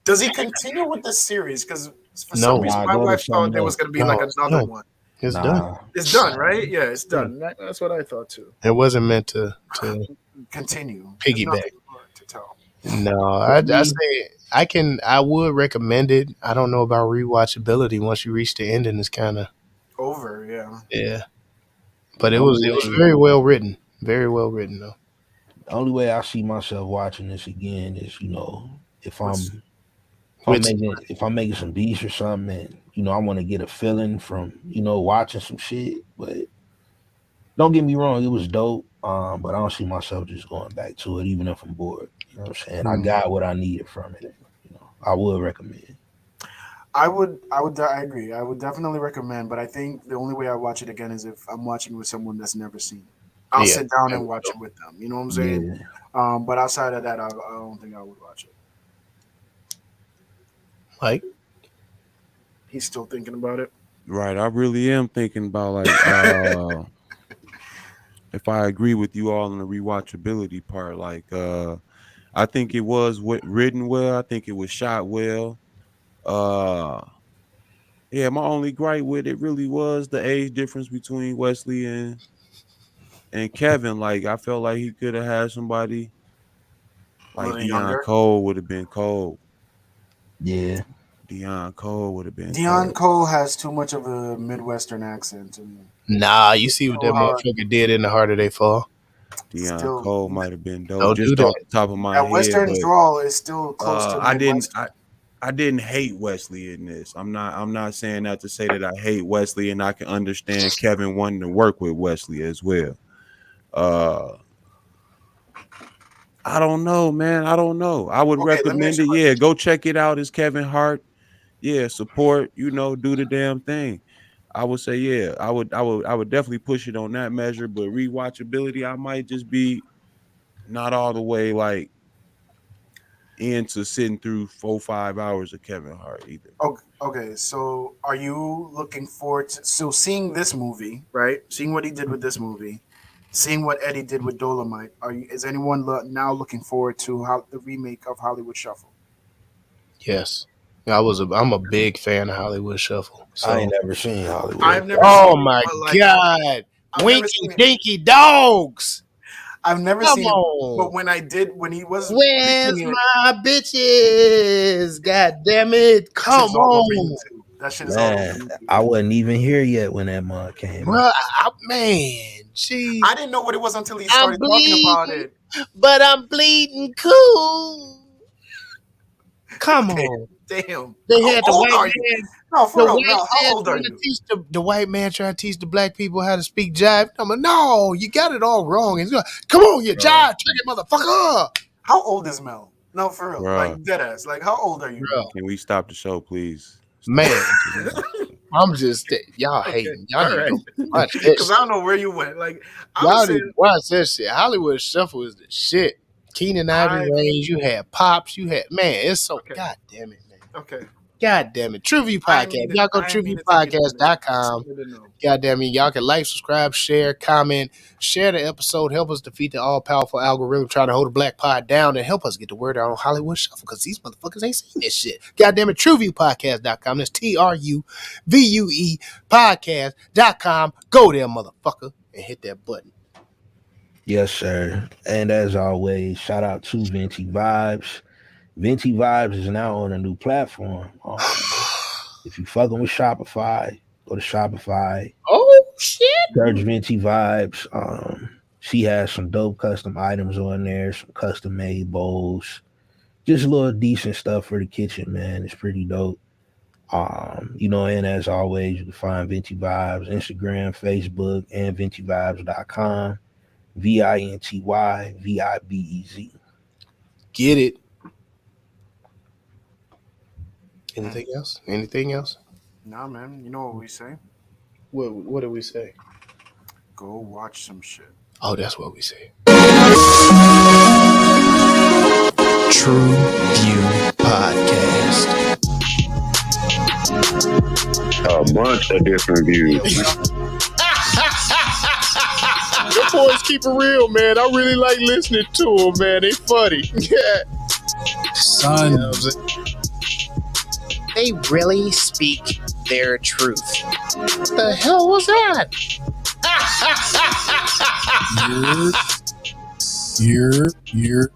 Speaker 8: Does he continue with this series? Because for some reason, my wife thought there was going to be like another one.
Speaker 1: It's done.
Speaker 8: It's done, right? Yeah, it's done. That's what I thought too.
Speaker 1: It wasn't meant to
Speaker 8: continue.
Speaker 1: Piggyback. To tell. No, I would recommend it. I don't know about rewatchability. Once you reach the ending, it's kind of
Speaker 8: over. Yeah.
Speaker 1: Yeah. But it was very well written. Very well written, though.
Speaker 6: The only way I see myself watching this again is, if I'm making some beats or something, and I want to get a feeling from watching some shit. But don't get me wrong, it was dope. But I don't see myself just going back to it, even if I'm bored. You know what I'm saying? I got what I needed from it. I would recommend.
Speaker 8: I agree. I would definitely recommend, but I think the only way I watch it again is if I'm watching with someone that's never seen it. I'll sit down and watch it with them. You know what I'm saying? Yeah. But outside of that, I don't think I would watch it.
Speaker 1: Mike?
Speaker 8: He's still thinking about it.
Speaker 7: Right. I really am thinking about, like, if I agree with you all on the rewatchability part, like, I think it was written well. I think it was shot well. Yeah, my only gripe with it really was the age difference between Wesley and Kevin. Like, I felt like he could have had somebody like Deion Cole would have been cold.
Speaker 6: Yeah.
Speaker 7: Deion Cole would have been
Speaker 8: Deion Cole has too much of a Midwestern accent to me.
Speaker 1: Nah, you see what that motherfucker did in the Harder They Fall?
Speaker 7: Deion Cole might have been dope. Just off the top of my head.
Speaker 8: Western drawl is still close to
Speaker 7: I didn't hate Wesley in this. I'm not saying that to say that I hate Wesley, and I can understand Kevin wanting to work with Wesley as well. I don't know, man. I don't know. I would recommend it. Yeah, go check it out. It's Kevin Hart. Yeah, support. Do the damn thing. I would say, yeah, I would definitely push it on that measure. But rewatchability, I might just be not all the way like into sitting through 4-5 hours of Kevin Hart either.
Speaker 8: Okay, so are you looking forward to seeing this movie, right? Seeing what he did with this movie, seeing what Eddie did with Dolomite. Is anyone now looking forward to the remake of Hollywood Shuffle?
Speaker 1: Yes. I'm a big fan of Hollywood Shuffle. So.
Speaker 6: I ain't never seen Hollywood.
Speaker 8: I've never
Speaker 1: seen my God. Winky Dinky Dogs.
Speaker 8: I've never seen it, but when he was
Speaker 1: where's my bitches? God damn it. Come on.
Speaker 8: That shit is all
Speaker 6: I wasn't even here yet when that mug came.
Speaker 1: Bro, jeez.
Speaker 8: I didn't know what it was until he started talking about it.
Speaker 1: But I'm bleeding cool. Come on.
Speaker 8: Damn.
Speaker 1: They had the white man.
Speaker 8: No, for real. No, how old are you?
Speaker 1: The white man trying to teach the black people how to speak jive. I'm like, no, you got it all wrong. And he's like, come on, you jive, trick it, motherfucker.
Speaker 8: How old is Mel? No, for real. Like, dead ass. Like, how old are you?
Speaker 7: Can we stop the show, please?
Speaker 1: Man. I'm just y'all hating. Y'all need to go watch that
Speaker 8: Because I
Speaker 1: shit.
Speaker 8: don't know where you went. Like I
Speaker 1: Y'all
Speaker 8: was
Speaker 1: need
Speaker 8: saying,
Speaker 1: to watch that shit. Hollywood Shuffle is the shit. Keenan Ivory
Speaker 8: I
Speaker 1: Range, you had Pops, you had it's so
Speaker 8: okay,
Speaker 1: god damn it, man.
Speaker 8: okay.
Speaker 1: God damn it. TruVue
Speaker 8: I mean
Speaker 1: Podcast.
Speaker 8: it.
Speaker 1: Y'all go
Speaker 8: I mean it to be funny. I just
Speaker 1: TruVuePodcast.com.
Speaker 8: wanted to know.
Speaker 1: God damn it. Y'all can like, subscribe, share, comment, share the episode. Help us defeat the all powerful algorithm trying to hold the black pod down and help us get the word out on Hollywood Shuffle because these motherfuckers ain't seen this shit. God damn it. TruVuePodcast.com. That's TruVue podcast.com. Go there, motherfucker, and hit that button.
Speaker 6: Yes, sir. And as always, shout out to Venti Vibes. Venti Vibes is now on a new platform. If you fucking with Shopify, go to Shopify.
Speaker 1: Oh shit!
Speaker 6: Search Venti Vibes. She has some dope custom items on there, some custom made bowls, just a little decent stuff for the kitchen, man. It's pretty dope. And as always, you can find Venti Vibes, Instagram, Facebook, and VentiVibes.com. VINTYVIBEZ.
Speaker 1: Get it. Anything else? Anything else?
Speaker 8: Nah, man. You know what we say?
Speaker 1: What do we say?
Speaker 8: Go watch some shit.
Speaker 1: Oh, that's what we say. TruVue Podcast.
Speaker 2: A bunch of different views.
Speaker 3: Your boys keep it real, man. I really like listening to them, man. They funny. Yeah.
Speaker 4: Son. You know they really speak their truth. What the hell was that?
Speaker 1: You're